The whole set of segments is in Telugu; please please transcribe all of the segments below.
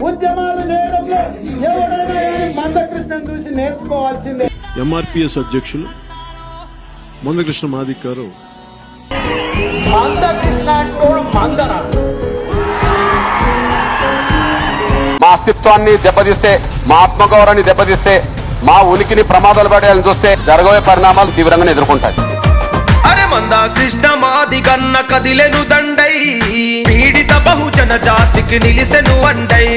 ఉద్యమాలు చేయడంలో ఎవరైనా కానీ మందకృష్ణను చూసి నేర్చుకోవాల్సిందే. ఎంఆర్పిఎస్ అధ్యక్షులు మందకృష్ణ మాదిక్ గారు మా అస్తిత్వాన్ని దెబ్బతీస్తే, మా ఆత్మగౌరవాన్ని దెబ్బతీస్తే, మా ఉనికిని ప్రమాదాలు పడేయాలని చూస్తే జరగబోయే పరిణామాలు తీవ్రంగా ఎదుర్కొంటాయి. అరే మందకృష్ణ మాదిగన్న కదిలెను దండై, పీడిత బహుజన జాతికి నిలిసెను అండై.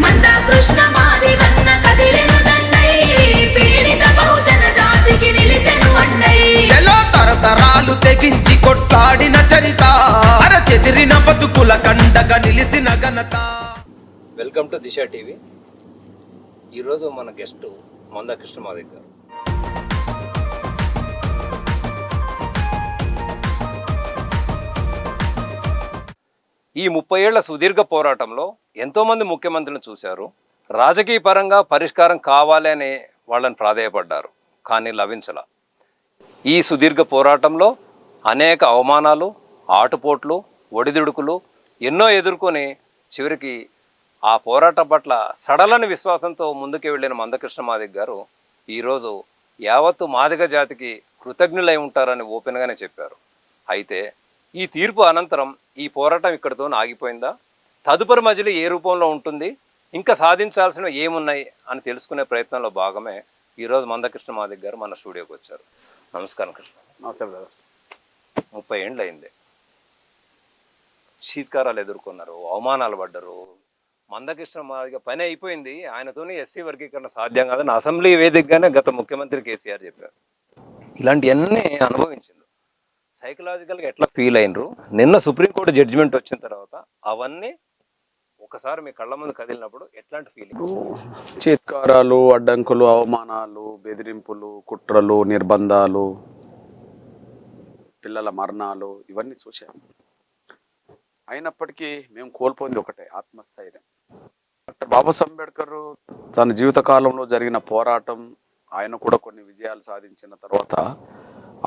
మందకృష్ణ మాదిగన్న కదిలెను దండై, పీడిత బహుజన జాతికి నిలిసెను అండై. చెలో తరతరాలు తెగించి కొట్లాడిన చరిత, అర చెదిరిన బతుకుల కండగా నిలిసిన ఘనత. Welcome to Disha TV. ఈరోజు మన గెస్ట్ మందకృష్ణ మాదిక్ గారు. ఈ 30 ఏళ్ల సుదీర్ఘ పోరాటంలో ఎంతోమంది ముఖ్యమంత్రులను చూశారు. రాజకీయ పరంగా పరిష్కారం కావాలి అని వాళ్ళని ప్రాధేయపడ్డారు, కానీ లభించలా. ఈ సుదీర్ఘ పోరాటంలో అనేక అవమానాలు, ఆటుపోట్లు, ఒడిదుడుకులు ఎన్నో ఎదుర్కొని చివరికి ఆ పోరాటం పట్ల సడలని విశ్వాసంతో ముందుకు వెళ్ళిన మందకృష్ణ మాదిక్ గారు ఈరోజు యావత్తు మాదిగ జాతికి కృతజ్ఞులై ఉంటారని ఓపెన్గానే చెప్పారు. అయితే ఈ తీర్పు అనంతరం ఈ పోరాటం ఇక్కడితో ఆగిపోయిందా? తదుపరి మజిలీ ఏ రూపంలో ఉంటుంది? ఇంకా సాధించాల్సినవి ఏమున్నాయి అని తెలుసుకునే ప్రయత్నంలో భాగమే ఈరోజు మందకృష్ణ మాదిక్ గారు మన స్టూడియోకి వచ్చారు. నమస్కారం కృష్ణ. నమస్తే బ్రదర్. 30 ఏళ్ళు అయింది. శీత్కారాలు ఎదుర్కొన్నారు, అవమానాలు పడ్డారు. మందకృష్ణ మాదిగ పని అయిపోయింది, ఆయనతోనే ఎస్సీ వర్గీకరణ సాధ్యం కాదని అసెంబ్లీ వేదికగానే గత ముఖ్యమంత్రి కేసీఆర్ చెప్పారు. ఇలాంటివన్నీ అనుభవించింది. సైకలాజికల్గా ఎట్లా ఫీల్ అయినరు? నిన్న సుప్రీంకోర్టు జడ్జిమెంట్ వచ్చిన తర్వాత అవన్నీ ఒకసారి మీ కళ్ళ ముందు కదిలినప్పుడు ఎట్లాంటి ఫీలింగ్? చీత్కారాలు, అడ్డంకులు, అవమానాలు, బెదిరింపులు, కుట్రలు, నిర్బంధాలు, పిల్లల మరణాలు ఇవన్నీ చూశాం. అయినప్పటికీ మేము కోల్పోయింది ఒకటే, ఆత్మస్థైర్యం. డాక్టర్ బాబాసాహెబ్ అంబేద్కర్ తన జీవితకాలంలో జరిగిన పోరాటం, ఆయన కూడా కొన్ని విజయాలు సాధించిన తర్వాత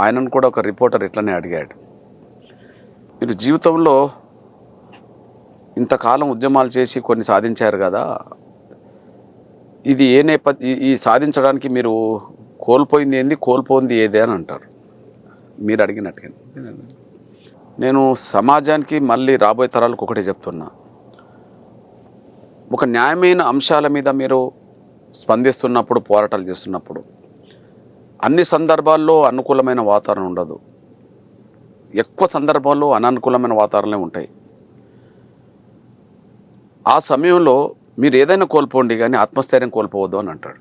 ఆయనను కూడా ఒక రిపోర్టర్ ఇట్లనే అడిగాడు, మీరు జీవితంలో ఇంతకాలం ఉద్యమాలు చేసి కొన్ని సాధించారు కదా, ఇది ఈ సాధించడానికి మీరు కోల్పోయింది ఏంది, కోల్పోయింది ఏదే అని అంటారు. మీరు అడిగినట్టుగా నేను సమాజానికి మళ్ళీ రాబోయే తరాలకు ఒకటే చెప్తున్నా, ఒక న్యాయమైన అంశాల మీద మీరు స్పందిస్తున్నప్పుడు, పోరాటాలు చేస్తున్నప్పుడు అన్ని సందర్భాల్లో అనుకూలమైన వాతావరణం ఉండదు. ఎక్కువ సందర్భాల్లో అనానుకూలమైన వాతావరణమే ఉంటాయి. ఆ సమయంలో మీరు ఏదైనా కోల్పోండి కానీ ఆత్మస్థైర్యం కోల్పోవద్దు అని అంటాడు.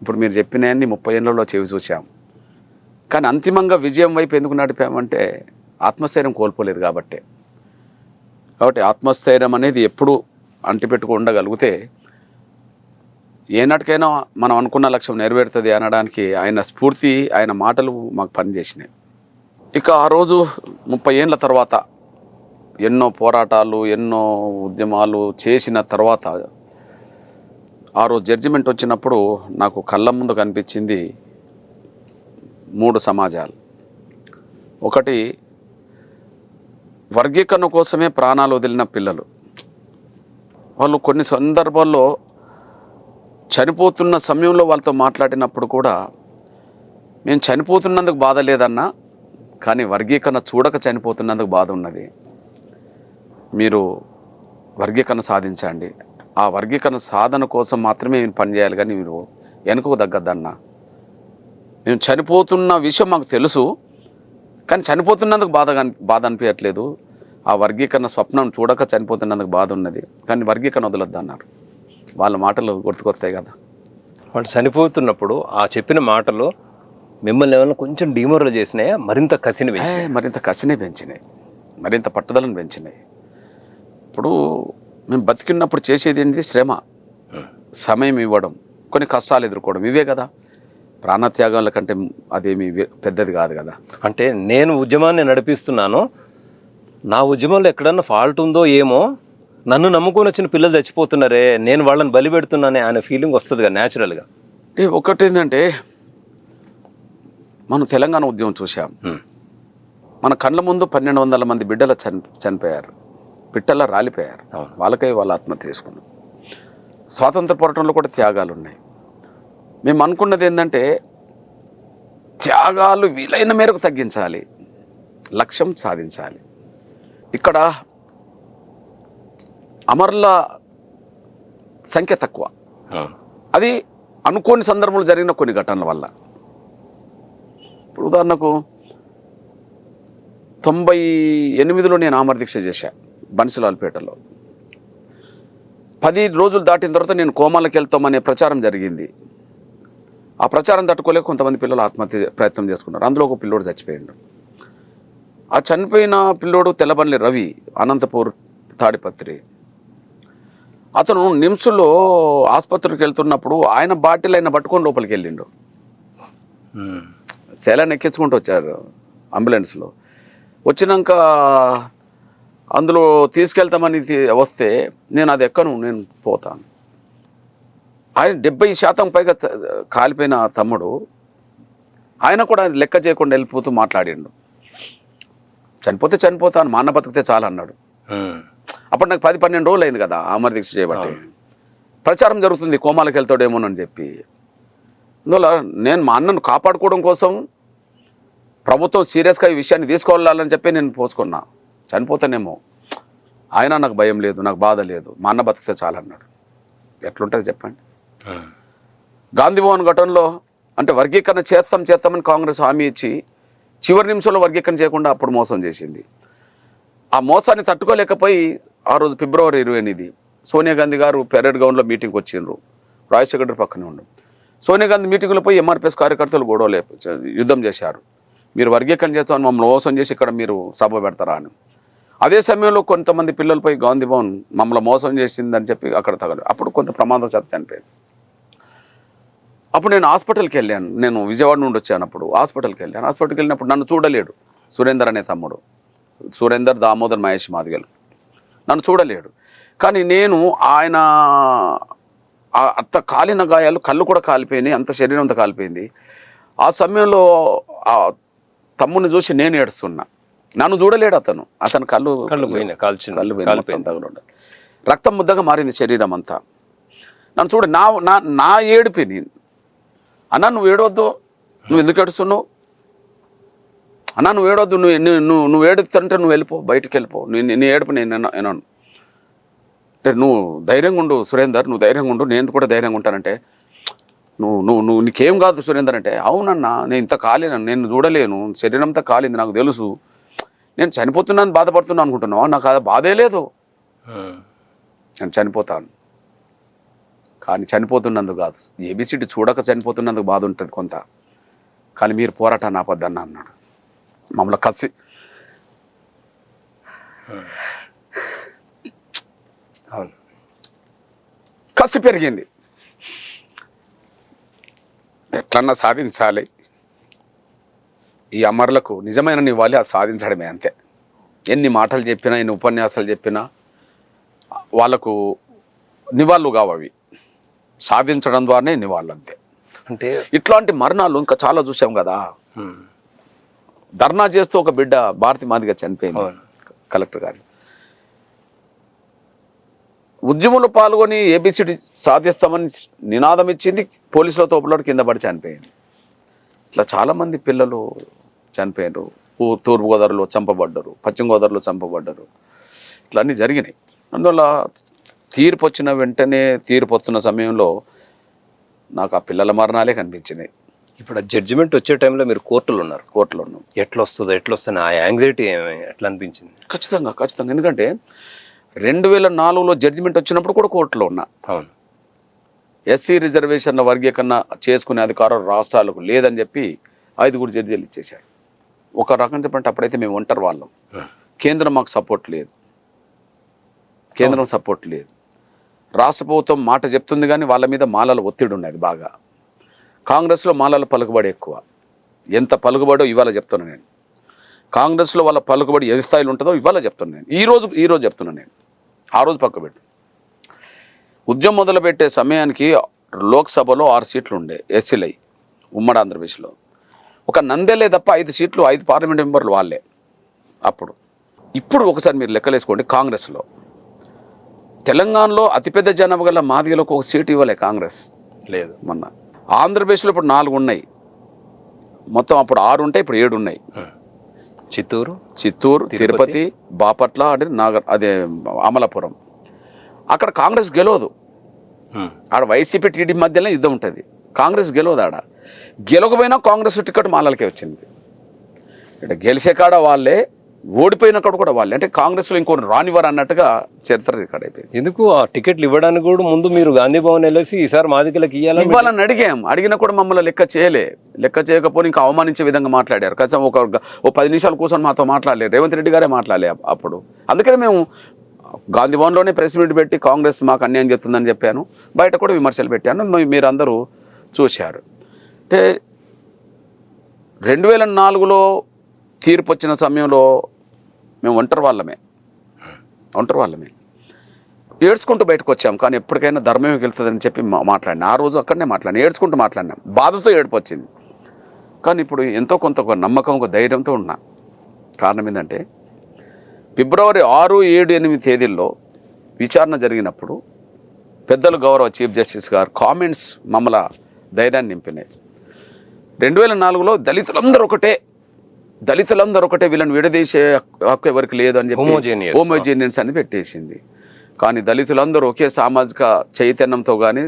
ఇప్పుడు మీరు చెప్పినవన్నీ 30 ఏళ్ళలో చెవి చూసాం, కానీ అంతిమంగా విజయం వైపు ఎందుకు నడిపామంటే ఆత్మస్థైర్యం కోల్పోలేదు కాబట్టి ఆత్మస్థైర్యం అనేది ఎప్పుడు అంటిపెట్టుకు ఉండగలిగితే ఏనాటికైనా మనం అనుకున్న లక్ష్యం నెరవేరుతుంది అనడానికి ఆయన స్ఫూర్తి, ఆయన మాటలు మాకు పనిచేసినాయి. ఇక ఆ రోజు 30 ఏళ్ళ తర్వాత ఎన్నో పోరాటాలు, ఎన్నో ఉద్యమాలు చేసిన తర్వాత ఆ రోజు జడ్జిమెంట్ వచ్చినప్పుడు నాకు కళ్ళ ముందు కనిపించింది 3 సమాజాలు. ఒకటి, వర్గీకరణ కోసమే ప్రాణాలు వదిలిన పిల్లలు. వాళ్ళు కొన్ని సందర్భాల్లో చనిపోతున్న సమయంలో వాళ్ళతో మాట్లాడినప్పుడు కూడా మేము చనిపోతున్నందుకు బాధ లేదన్నా, కానీ వర్గీకరణ చూడక చనిపోతున్నందుకు బాధ ఉన్నది. మీరు వర్గీకరణ సాధించండి, ఆ వర్గీకరణ సాధన కోసం మాత్రమే మీరు పనిచేయాలి, కానీ మీరు వెనుకకు తగ్గద్దన్నా. మేము చనిపోతున్న విషయం మాకు తెలుసు, కానీ చనిపోతున్నందుకు బాధ అనిపించట్లేదు. ఆ వర్గీకరణ స్వప్నం చూడక చనిపోతున్నందుకు బాధ ఉన్నది, కానీ వర్గీకరణ వదలొద్దు అన్నారు. వాళ్ళ మాటలు గుర్తుకొస్తాయి కదా. వాళ్ళు చనిపోతున్నప్పుడు ఆ చెప్పిన మాటలు మిమ్మల్ని ఏమైనా కొంచెం డిమోరల్ చేసినాయా? మరింత కసిని పెంచినాయి, మరింత పట్టుదలను పెంచినాయి. ఇప్పుడు మేము బతికినప్పుడు చేసేది ఏంటి? శ్రమ, సమయం ఇవ్వడం, కొన్ని కష్టాలు ఎదుర్కోవడం, ఇవే కదా. ప్రాణత్యాగాల కంటే అదేమి పెద్దది కాదు కదా. అంటే నేను ఉద్యమాన్ని నడిపిస్తున్నాను, నా ఉద్యమంలో ఎక్కడన్నా ఫాల్ట్ ఉందో ఏమో, నన్ను నమ్ముకొని వచ్చిన పిల్లలు చచ్చిపోతున్నారే, నేను వాళ్ళని బలి పెడుతున్నానే అనే ఫీలింగ్ వస్తుంది కదా న్యాచురల్గా. ఒకటి ఏంటంటే, మనం తెలంగాణ ఉద్యమం చూసాం. మన కళ్ళ ముందు 1200 మంది బిడ్డలు చనిపోయారు, పిట్టల్లా రాలిపోయారు. వాళ్ళకై వాళ్ళు ఆత్మహత్య చేసుకున్నారు. స్వాతంత్ర పోరాటంలో కూడా త్యాగాలు ఉన్నాయి. మేము అనుకున్నది ఏంటంటే త్యాగాలు వీలైన మేరకు తగ్గించాలి, లక్ష్యం సాధించాలి. ఇక్కడ అమరుల సంఖ్య తక్కువ, అది అనుకోని సందర్భంలో జరిగిన కొన్ని ఘటనల వల్ల. ఇప్పుడు ఉదాహరణకు 98లో నేను ఆమర దీక్ష చేశా బన్సిలాల్పేటలో. 10 రోజులు దాటిన తర్వాత నేను కోమాలకు వెళ్తామనే ప్రచారం జరిగింది. ఆ ప్రచారం తట్టుకోలేక కొంతమంది పిల్లలు ఆత్మహత్య ప్రయత్నం చేసుకున్నారు. అందులో ఒక పిల్లోడు చచ్చిపోయాడు. ఆ చనిపోయిన పిల్లోడు తెల్లబల్లి రవి, అనంతపూర్ తాడిపత్రి. అతను నిమ్స్లో ఆసుపత్రికి వెళ్తున్నప్పుడు ఆయన బాటిల్ ఆయన పట్టుకొని లోపలికి వెళ్ళిండు. శైలాన్ని ఎక్కించుకుంటూ వచ్చారు అంబులెన్స్లో. వచ్చినాక అందులో తీసుకెళ్తామని వస్తే నేను అది ఎక్కను, నేను పోతాను. ఆయన 70% పైగా కాలిపోయిన తమ్ముడు, ఆయన కూడా లెక్క చేయకుండా వెళ్ళిపోతూ మాట్లాడిండు. చనిపోతే చనిపోతాను, మా అన్న బతికితే చాలా అన్నాడు. అప్పుడు నాకు 10-12 రోజులు అయింది కదా అమర దీక్ష చేయబట్టి. ప్రచారం జరుగుతుంది కోమాలకు వెళ్తాడేమోనని చెప్పి. అందువల్ల నేను మా అన్నను కాపాడుకోవడం కోసం ప్రభుత్వం సీరియస్గా ఈ విషయాన్ని తీసుకోవాలని చెప్పి నేను పోసుకున్నా. చనిపోతానేమో, ఆయన నాకు భయం లేదు, నాకు బాధ లేదు, మా అన్న బతికితే చాలా అన్నాడు. ఎట్లుంటుంది చెప్పండి. గాంధీ భవన్ ఘటనలో అంటే వర్గీకరణ చేస్తామని కాంగ్రెస్ హామీ ఇచ్చి చివరి నిమిషంలో వర్గీకరణ చేయకుండా అప్పుడు మోసం చేసింది. ఆ మోసాన్ని తట్టుకోలేకపోయి ఆ రోజు ఫిబ్రవరి 28 సోనియా గాంధీ గారు పెరేడ్ గ్రౌండ్లో మీటింగ్కి వచ్చిండ్రు. రాజశేఖర్ రెడ్డి పక్కనే ఉండు. సోనియా గాంధీ మీటింగ్లో పోయి ఎంఆర్పిఎస్ కార్యకర్తలు గొడవలే యుద్ధం చేశారు. మీరు వర్గీకరణ చేస్తామని మమ్మల్ని మోసం చేసి ఇక్కడ మీరు సభ పెడతారా అని. అదే సమయంలో కొంతమంది పిల్లలపై గాంధీ భవన్ మమ్మల్ని మోసం చేసిందని చెప్పి అక్కడ తగలు. అప్పుడు కొంత ప్రమాదవశాత్తు చనిపోయింది. అప్పుడు నేను హాస్పిటల్కి వెళ్ళాను. నేను విజయవాడ నుండి వచ్చాను. అప్పుడు హాస్పిటల్కి వెళ్ళినప్పుడు నన్ను చూడలేడు సురేందర్ అనే తమ్ముడు. సురేందర్, దామోదర్, మహేష్ మాదిగలు నన్ను చూడలేడు. కానీ నేను ఆయన అంత కాలిన గాయాలు, కళ్ళు కూడా కాలిపోయినాయి, అంత శరీరం అంతా కాలిపోయింది. ఆ సమయంలో ఆ తమ్ముడిని చూసి నేను ఏడుస్తున్నా. నన్ను చూడలేడు అతను కళ్ళు తగులు, రక్తం ముద్దగా మారింది శరీరం అంతా. నన్ను చూడ నా ఏడిపి అన్నా నువ్వు ఏడవద్దు, నువ్వు ఎందుకు ఏడుస్తున్నావు అన్నా, నువ్వు ఏడవద్దు, నువ్వు ఏడుస్తుంటే నువ్వు వెళ్ళిపో, బయటికి వెళ్ళిపో, నీ ఏడుపు నేను విన్నాను అంటే నువ్వు ధైర్యంగా ఉండు సురేందర్, నువ్వు ధైర్యంగా ఉండు, నేను కూడా ధైర్యంగా ఉంటానంటే నువ్వు నీకేం కాదు సురేందర్ అంటే, అవునన్నా నేను ఇంత కాలేను, నేను చూడలేను, శరీరం అంతా కాలింది, నాకు తెలుసు, నేను చనిపోతున్నాను బాధపడుతున్నాను అనుకుంటున్నావా, నాకు అది బాధే లేదు, నేను చనిపోతాను. కానీ చనిపోతున్నందుకు కాదు, ఏబిసిడి చూడక చనిపోతున్నందుకు బాధ ఉంటుంది కొంత, కానీ మీరు పోరాటాన్ని ఆపొద్దన్న అన్నాడు. మమ్మల్ని కసి పెరిగింది. ఎట్లన్నా సాధించాలి, ఈ అమరులకు నిజమైన నివాళి అది సాధించడమే, అంతే. ఎన్ని మాటలు చెప్పినా, ఎన్ని ఉపన్యాసాలు చెప్పినా వాళ్ళకు నివాళులు కావు, అవి సాధించడం ద్వారానే నివాళులు, అంతే. అంటే ఇట్లాంటి మరణాలు ఇంకా చాలా చూసాం కదా. ధర్నా చేస్తూ ఒక బిడ్డ భారతి మాదిగా చనిపోయింది కలెక్టర్ గారు. ఉద్యమంలో పాల్గొని ఏబిసిడి సాధిస్తామని నినాదం ఇచ్చింది, పోలీసుల తోపులాడు కింద పడి చనిపోయింది. ఇట్లా చాలామంది పిల్లలు చనిపోయారు. తూర్పుగోదావరిలో చంపబడ్డారు, పశ్చిమ గోదావరిలో చంపబడ్డారు, ఇట్లా అన్నీ జరిగినాయి. అందువల్ల తీర్పు వచ్చిన వెంటనే, తీర్పు వస్తున్న సమయంలో నాకు ఆ పిల్లల మరణాలే కనిపించినాయి. ఇప్పుడు ఆ జడ్జిమెంట్ వచ్చే టైంలో మీరు కోర్టులో ఉన్నారు. కోర్టులో ఉన్నాం. ఎట్లా వస్తుంది ఆ యాంగ్జైటీ ఎట్లా అనిపించింది? ఖచ్చితంగా ఎందుకంటే 2004లో జడ్జిమెంట్ వచ్చినప్పుడు కూడా కోర్టులో ఉన్నా. అవును, ఎస్సీ రిజర్వేషన్ల వర్గీకరణ చేసుకునే అధికారం రాష్ట్రాలకు లేదని చెప్పి 5 జడ్జీలు ఇచ్చేశారు. ఒక రకం చెప్పంటే అప్పుడైతే మేము ఒంటరి వాళ్ళం. కేంద్రం మాకు సపోర్ట్ లేదు, రాష్ట్ర ప్రభుత్వం మాట చెప్తుంది కానీ వాళ్ళ మీద మాలల ఒత్తిడి ఉన్నది బాగా. కాంగ్రెస్లో మాలల పలుకుబడి ఎక్కువ. ఎంత పలుకుబడో ఇవాళ చెప్తున్నాను నేను. కాంగ్రెస్లో వాళ్ళ పలుకుబడి ఏ స్థాయిలో ఉంటుందో ఇవాళ చెప్తున్నాను నేను. ఈరోజు చెప్తున్నాను నేను. ఆ రోజు పక్కబెట్టు. ఉద్యమం మొదలుపెట్టే సమయానికి లోక్సభలో 6 సీట్లు ఉండే ఎస్సీలై ఉమ్మడి ఆంధ్రప్రదేశ్లో. ఒక నందేలే తప్ప 5 సీట్లు, 5 పార్లమెంట్ మెంబర్లు వాళ్ళే అప్పుడు. ఇప్పుడు ఒకసారి మీరు లెక్కలేసుకోండి, కాంగ్రెస్లో తెలంగాణలో అతిపెద్ద జనాభా గల మాదిగలకు ఒక సీటు ఇవ్వలే కాంగ్రెస్ లేదు. మొన్న. ఆంధ్రప్రదేశ్లో ఇప్పుడు 4 ఉన్నాయి, మొత్తం అప్పుడు 6 ఉంటాయి, ఇప్పుడు 7 ఉన్నాయి. చిత్తూరు, తిరుపతి, బాపట్ల, అదే అమలాపురం. అక్కడ కాంగ్రెస్ గెలవదు. ఆడ వైసీపీ టీడీపీ మధ్యలో యుద్ధం ఉంటుంది. కాంగ్రెస్ గెలవదు. ఆడ గెలవకపోయినా కాంగ్రెస్ టికెట్ మాలలకే వచ్చింది. ఇక్కడ గెలిచే కాడ వాళ్ళే, ఓడిపోయిన కాడ కూడా వాళ్ళే. అంటే కాంగ్రెస్లో ఇంకో రానివారు అన్నట్టుగా చరిత్ర ఇక్కడ అయిపోయింది. ఎందుకు ఆ టికెట్లు ఇవ్వడానికి కూడా ముందు మీరు గాంధీ భవన్ వెళ్ళేసి ఈసారి మాదికలకు ఇవ్వాలని అడిగినా కూడా మమ్మల్ని లెక్క చేయకపోతే ఇంకా అవమానించే విధంగా మాట్లాడారు. కనీసం ఓ 10 నిమిషాలు కూర్చొని మాతో మాట్లాడలేరు. రేవంత్ రెడ్డి గారే మాట్లాడలే అప్పుడు. అందుకనే మేము గాంధీ భవన్లోనే ప్రెస్ మీట్ పెట్టి కాంగ్రెస్ మాకు అన్యాయం చేస్తుందని చెప్పాను. బయట కూడా విమర్శలు పెట్టాను. మీరందరూ చూశారు. అంటే 2004లో తీర్పు వచ్చిన సమయంలో మేము ఒంటరి వాళ్ళమే ఏడ్చుకుంటూ బయటకు వచ్చాం. కానీ ఎప్పటికైనా ధర్మమే గెలుతుందని చెప్పి మాట్లాడినా. ఆ రోజు అక్కడనే ఏడ్చుకుంటూ మాట్లాడినాం. బాధతో ఏడుపు వచ్చింది. కానీ ఇప్పుడు ఎంతో కొంత ఒక నమ్మకం, ఒక ధైర్యంతో ఉన్నా. కారణం ఏంటంటే ఫిబ్రవరి 6, 7, 8 తేదీల్లో విచారణ జరిగినప్పుడు పెద్దలు గౌరవ చీఫ్ జస్టిస్ గారు కామెంట్స్ మమ్మల్ని ధైర్యాన్ని నింపినాయి. 2004లో దళితులందరూ ఒకటే, వీళ్ళని విడదీసే హక్కు ఎవరికి లేదు అని చెప్పి హోమోజీనియన్స్ అని పెట్టేసింది. కానీ దళితులందరూ ఒకే సామాజిక చైతన్యంతో కానీ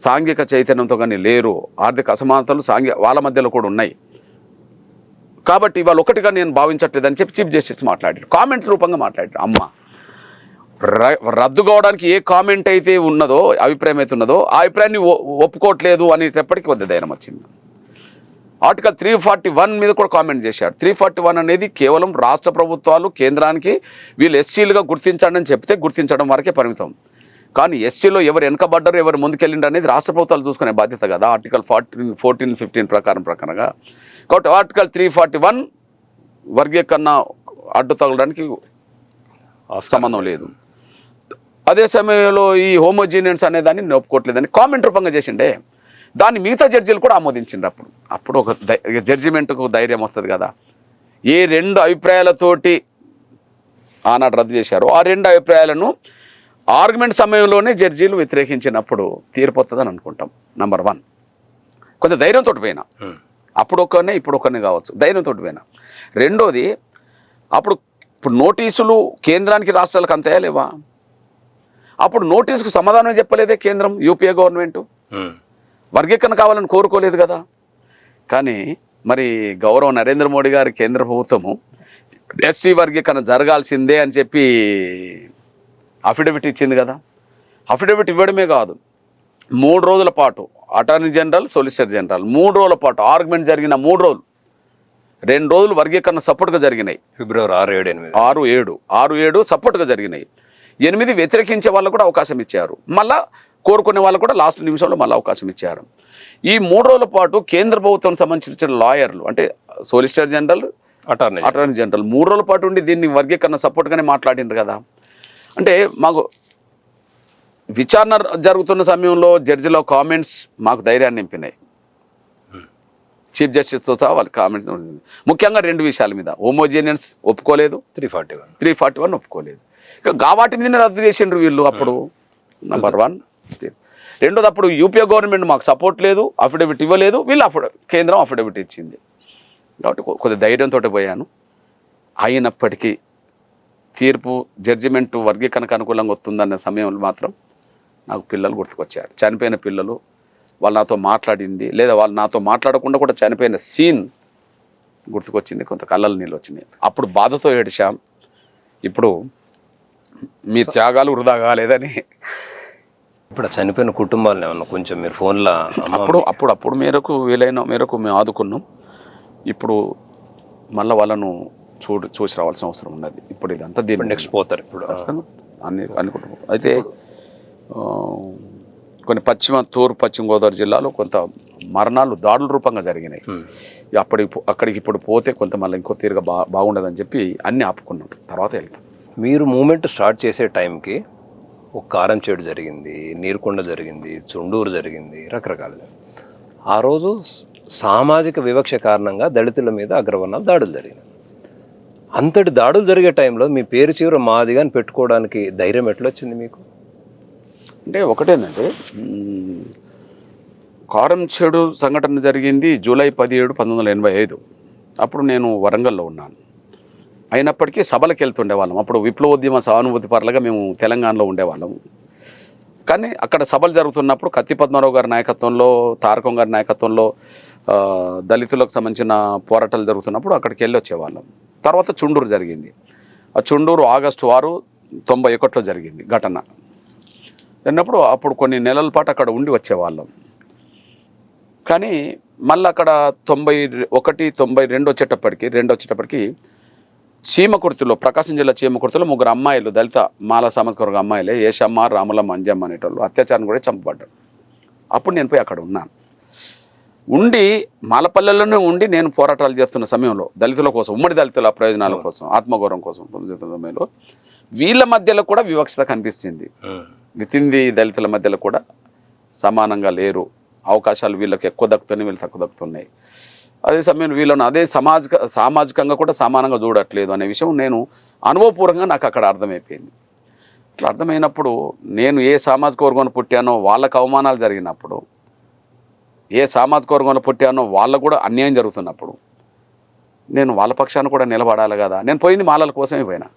సాంఘిక చైతన్యంతో కానీ లేరు. ఆర్థిక అసమానతలు వాళ్ళ మధ్యలో కూడా ఉన్నాయి. కాబట్టి ఇవాళ ఒకటిగా నేను భావించట్లేదని చెప్పి చీఫ్ జస్టిస్ మాట్లాడారు. కామెంట్స్ రూపంగా మాట్లాడారు. అమ్మ రద్దు కావడానికి ఏ కామెంట్ అయితే ఉన్నదో, అభిప్రాయం అయితే ఉన్నదో ఆ అభిప్రాయాన్ని ఒప్పుకోవట్లేదు అనేటప్పటికీ కొద్ది ధైర్యం వచ్చింది. ఆర్టికల్ 341 మీద కూడా కామెంట్ చేశారు. 341 అనేది కేవలం రాష్ట్ర ప్రభుత్వాలు కేంద్రానికి వీళ్ళు ఎస్సీలుగా గుర్తించండి అని చెప్తే గుర్తించడం వరకే పరిమితం. కానీ ఎస్సీలో ఎవరు వెనకబడ్డారు, ఎవరు ముందుకెళ్ళిండ్రు అనేది రాష్ట్ర ప్రభుత్వాలు చూసుకునే బాధ్యత కదా. ఆర్టికల్ 14, 15 ప్రకారంగా. కాబట్టి ఆర్టికల్ 341 వర్గీకరణ అడ్డు తగలడానికి సంబంధం లేదు. అదే సమయంలో ఈ హోమోజీనియన్స్ అనేదాన్ని ఒప్పుకోవట్లేదని కామెంట్ రూపంగా చేసిండే. దాన్ని మిగతా జడ్జీలు కూడా ఆమోదించిండ్రు. అప్పుడు ఒక జడ్జిమెంట్కు ధైర్యం వస్తుంది కదా. ఏ 2 అభిప్రాయాలతోటి ఆనాడు రద్దు చేశారో ఆ 2 అభిప్రాయాలను ఆర్గ్యుమెంట్ సమయంలోనే జడ్జీలు వ్యతిరేకించినప్పుడు తీర్పు వస్తుందని అనుకుంటాం. నంబర్ 1 కొంత ధైర్యంతో పోయినా. అప్పుడు ఇప్పుడు ఒకరిని కావచ్చు, ధైర్యంతో పోయినా. రెండోది, ఇప్పుడు నోటీసులు కేంద్రానికి రాష్ట్రాలకు అంతయా లేవా? అప్పుడు నోటీసుకు సమాధానం చెప్పలేదే కేంద్రం, యూపీఏ గవర్నమెంట్. వర్గీకరణ కావాలని కోరుకోలేదు కదా. కానీ మరి గౌరవ నరేంద్ర మోడీ గారి కేంద్ర ప్రభుత్వము ఎస్సీ వర్గీకరణ జరగాల్సిందే అని చెప్పి అఫిడవిట్ ఇచ్చింది కదా. అఫిడవిట్ ఇవ్వడమే కాదు, 3 రోజుల పాటు అటార్నీ జనరల్, సొలిసిటర్ జనరల్ 3 రోజుల పాటు ఆర్గ్యుమెంట్ జరిగిన 3 రోజులు, 2 రోజులు వర్గీకరణ సపోర్ట్గా జరిగినాయి. ఫిబ్రవరి 6, 7 సపోర్ట్గా జరిగినాయి. 8 వ్యతిరేకించే వాళ్ళకు కూడా అవకాశం ఇచ్చారు. మళ్ళా కోరుకునే వాళ్ళకు కూడా లాస్ట్ నిమిషంలో మళ్ళీ అవకాశం ఇచ్చారు. ఈ 3 రోజుల పాటు కేంద్ర ప్రభుత్వం సంబంధించిన లాయర్లు అంటే సొలిసిటర్ జనరల్, అటార్నీ జనరల్ 3 రోజుల పాటు ఉండి దీన్ని వర్గీకరణ సపోర్ట్గానే మాట్లాడిండ్రు కదా. అంటే మాకు విచారణ జరుగుతున్న సమయంలో జడ్జిలో కామెంట్స్ మాకు ధైర్యాన్ని నింపినాయి. చీఫ్ జస్టిస్తో సహా వాళ్ళ కామెంట్స్. ముఖ్యంగా 2 విషయాల మీద హోమోజీనియన్స్ ఒప్పుకోలేదు, 341 ఒప్పుకోలేదు. వాటి మీదనే రద్దు చేసిండ్రు వీళ్ళు అప్పుడు. నంబర్ 1. రెండోది, అప్పుడు యూపీఏ గవర్నమెంట్ మాకు సపోర్ట్ లేదు, అఫిడవిట్ ఇవ్వలేదు, వీళ్ళు కేంద్రం అఫిడవిట్ ఇచ్చింది. కాబట్టి కొద్ది ధైర్యంతో పోయాను. అయినప్పటికీ తీర్పు జడ్జిమెంట్ వర్గీకరణకు అనుకూలంగా వస్తుందన్న సమయంలో మాత్రం నాకు పిల్లలు గుర్తుకొచ్చారు. చనిపోయిన పిల్లలు, వాళ్ళు నాతో మాట్లాడింది, లేదా వాళ్ళు నాతో మాట్లాడకుండా కూడా చనిపోయిన సీన్ గుర్తుకొచ్చింది. కొంత కళ్ళలు నీళ్ళు వచ్చినాయి. అప్పుడు బాధతో ఏడిచాం. ఇప్పుడు మీ త్యాగాలు వృధా కాలేదని. ఇప్పుడు చనిపోయిన కుటుంబాలను ఏమన్నా కొంచెం మీరు ఫోన్లో అప్పుడు మేరకు వీలైన మేరకు మేము ఆదుకున్నాం. ఇప్పుడు మళ్ళీ వాళ్ళను చూసి రావాల్సిన అవసరం ఉన్నది. ఇప్పుడు ఇదంతా దీని నెక్స్ట్ పోతారు ఇప్పుడు అన్ని కుటుంబం. అయితే కొన్ని తూర్పు పశ్చిమ గోదావరి జిల్లాలో కొంత మరణాలు దాడుల రూపంగా జరిగినాయి. అక్కడికి ఇప్పుడు పోతే కొంత మళ్ళీ ఇంకో తీరుగా బాగుండదని చెప్పి అన్నీ ఆపుకున్నాం. తర్వాత వెళ్తాం. మీరు మూమెంట్ స్టార్ట్ చేసే టైంకి ఒక కారంచేడు జరిగింది, నీరుకొండ జరిగింది, చుండూరు జరిగింది, రకరకాలుగా. ఆ రోజు సామాజిక వివక్ష కారణంగా దళితుల మీద అగ్రవర్ణాలు దాడులు జరిగినాయి. అంతటి దాడులు జరిగే టైంలో మీ పేరు చివర మాదిగా అని పెట్టుకోవడానికి ధైర్యం ఎట్లొచ్చింది మీకు? అంటే ఒకటేందంటే కారంచేడు సంఘటన జరిగింది జూలై 17, 1985. అప్పుడు నేను వరంగల్లో ఉన్నాను. అయినప్పటికీ సభలకు వెళ్తుండేవాళ్ళం. అప్పుడు విప్లవోద్యమ సానుభూతి పరులుగా మేము తెలంగాణలో ఉండేవాళ్ళం. కానీ అక్కడ సభలు జరుగుతున్నప్పుడు కత్తి పద్మారావు గారి నాయకత్వంలో, తారకం గారి నాయకత్వంలో దళితులకు సంబంధించిన పోరాటాలు జరుగుతున్నప్పుడు అక్కడికి వెళ్ళి వచ్చేవాళ్ళం. తర్వాత చుండూరు జరిగింది. ఆ చుండూరు ఆగస్టు 6, 91లో జరిగింది ఘటన. జరిగినప్పుడు అప్పుడు కొన్ని నెలల పాటు అక్కడ ఉండి వచ్చేవాళ్ళం. కానీ మళ్ళీ అక్కడ 91, 92 వచ్చేటప్పటికి చీమకుర్తిలో, ప్రకాశం జిల్లా చీమకుర్తిలో 3 అమ్మాయిలు, దళిత మాల సామాజిక వర్గ అమ్మాయిలే, ఏషమ్మ, రాములమ్మ, అంజమ్మ అనేటోళ్ళు అత్యాచారం కూడా చంపబడ్డాడు. అప్పుడు నేను పోయి అక్కడ ఉన్నాను. ఉండి మాలపల్లెల్లోనే ఉండి నేను పోరాటాలు చేస్తున్న సమయంలో దళితుల కోసం, ఉమ్మడి దళితుల ప్రయోజనాల కోసం, ఆత్మగౌరవం కోసం సమయంలో వీళ్ళ మధ్యలో కూడా వివక్షత కనిపిస్తుంది. వితిన్ ది దళితుల మధ్యలో కూడా సమానంగా లేరు, అవకాశాలు వీళ్ళకి ఎక్కువ దక్కుతున్నాయి, వీళ్ళు తక్కువ దక్కుతున్నాయి. అదే సమయంలో వీళ్ళను అదే సామాజికంగా కూడా సమానంగా చూడట్లేదు అనే విషయం నేను అనుభవపూర్వకంగా నాకు అక్కడ అర్థమైపోయింది. అట్లా అర్థమైనప్పుడు నేను ఏ సామాజిక వర్గంలో పుట్టానో వాళ్ళకు అవమానాలు జరిగినప్పుడు, ఏ సామాజిక వర్గంలో పుట్టానో వాళ్ళకు కూడా అన్యాయం జరుగుతున్నప్పుడు నేను వాళ్ళ పక్షాన్ని కూడా నిలబడాలి కదా. నేను పోయింది మాలల కోసమే పోయినా.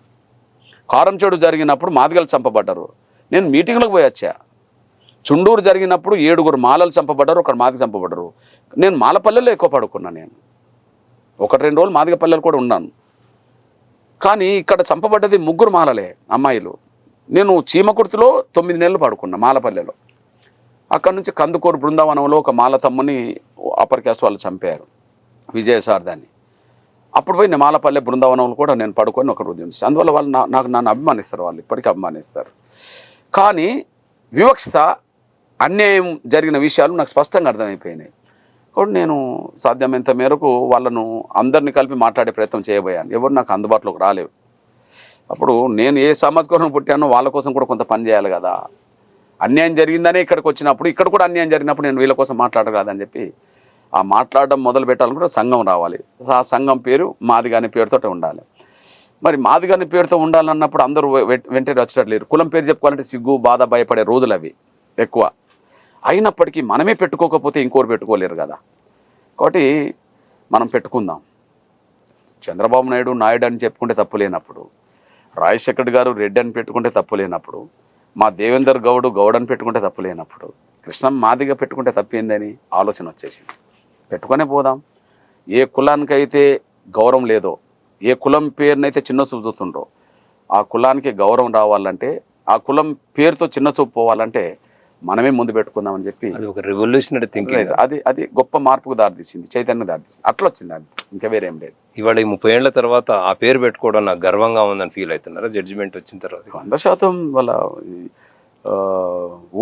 కారంచేడు జరిగినప్పుడు మాదిగలు చంపబడ్డారు, నేను మీటింగ్లకు పోయి వచ్చా. చుండూరు జరిగినప్పుడు 7 మాలలు చంపబడ్డారు, 1 మాదిగ చంపబడ్డారు. నేను మాలపల్లెల్లో ఎక్కువ పడుకున్నాను. నేను 1-2 రోజులు మాదిగ పల్లెలు కూడా ఉన్నాను. కానీ ఇక్కడ చంపబడ్డది 3 మాలలే అమ్మాయిలు. నేను చీమకుర్తిలో 9 నెలలు పడుకున్నా మాలపల్లెలో. అక్కడ నుంచి కందుకూరు బృందావనంలో ఒక మాల తమ్ముని అప్పర్ క్యాస్ట్ వాళ్ళు చంపారు, విజయసారదాన్ని. అప్పుడు పోయి నేను మాలపల్లె బృందావనంలో కూడా నేను పడుకొని ఒక రోజు. అందువల్ల వాళ్ళు నన్ను అభిమానిస్తారు, వాళ్ళు ఇప్పటికీ అభిమానిస్తారు. కానీ వివక్షత, అన్యాయం జరిగిన విషయాలు నాకు స్పష్టంగా అర్థమైపోయినాయి. కాబట్టి నేను సాధ్యమైనంత మేరకు వాళ్ళను అందరినీ కలిపి మాట్లాడే ప్రయత్నం చేయబోయాను. ఎవరు నాకు అందుబాటులోకి రాలేవు. అప్పుడు నేను ఏ సామాజిక వర్గం పుట్టానో వాళ్ళ కోసం కూడా కొంత పని చేయాలి కదా. అన్యాయం జరిగిందనే ఇక్కడికి వచ్చినప్పుడు, ఇక్కడ కూడా అన్యాయం జరిగినప్పుడు నేను వీళ్ళ కోసం మాట్లాడగలదని చెప్పి ఆ మాట్లాడడం మొదలు పెట్టాలని కూడా సంఘం రావాలి. ఆ సంఘం పేరు మాదిగాని పేరుతో ఉండాలి. మరి మాదిగాని పేరుతో ఉండాలన్నప్పుడు అందరూ వెంటనే వచ్చేటట్లేరు. కులం పేరు చెప్పుకోవాలంటే సిగ్గు, బాధ, భయపడే రోజులు అవి ఎక్కువ. అయినప్పటికీ మనమే పెట్టుకోకపోతే ఇంకోరు పెట్టుకోలేరు కదా. కాబట్టి మనం పెట్టుకుందాం. చంద్రబాబు నాయుడు అని చెప్పుకుంటే తప్పు లేనప్పుడు, రాజశేఖర్ గారు రెడ్డి అని పెట్టుకుంటే తప్పు లేనప్పుడు, మా దేవేందర్ గౌడ్ అని పెట్టుకుంటే తప్పు లేనప్పుడు, కృష్ణం మాదిగా పెట్టుకుంటే తప్పేందని ఆలోచన వచ్చేసింది. పెట్టుకునే పోదాం. ఏ కులానికైతే గౌరవం లేదో, ఏ కులం పేరునైతే చిన్న చూపు చూస్తుండ్రో, ఆ కులానికి గౌరవం రావాలంటే, ఆ కులం పేరుతో చిన్న చూపు పోవాలంటే మనమే ముందు పెట్టుకుందామని చెప్పి అది ఒక రెవల్యూషనరీ థింకింగ్. అది గొప్ప మార్పుకు దారితీసింది, చైతన్యం దారితీసింది. అట్లా వచ్చింది, అది ఇంకా వేరేం లేదు. ఇవాళ ఈ 30 ఏళ్ల తర్వాత ఆ పేరు పెట్టుకోవడం నాకు గర్వంగా ఉందని ఫీల్ అవుతున్నారా జడ్జిమెంట్ వచ్చిన తర్వాత? 100% వాళ్ళ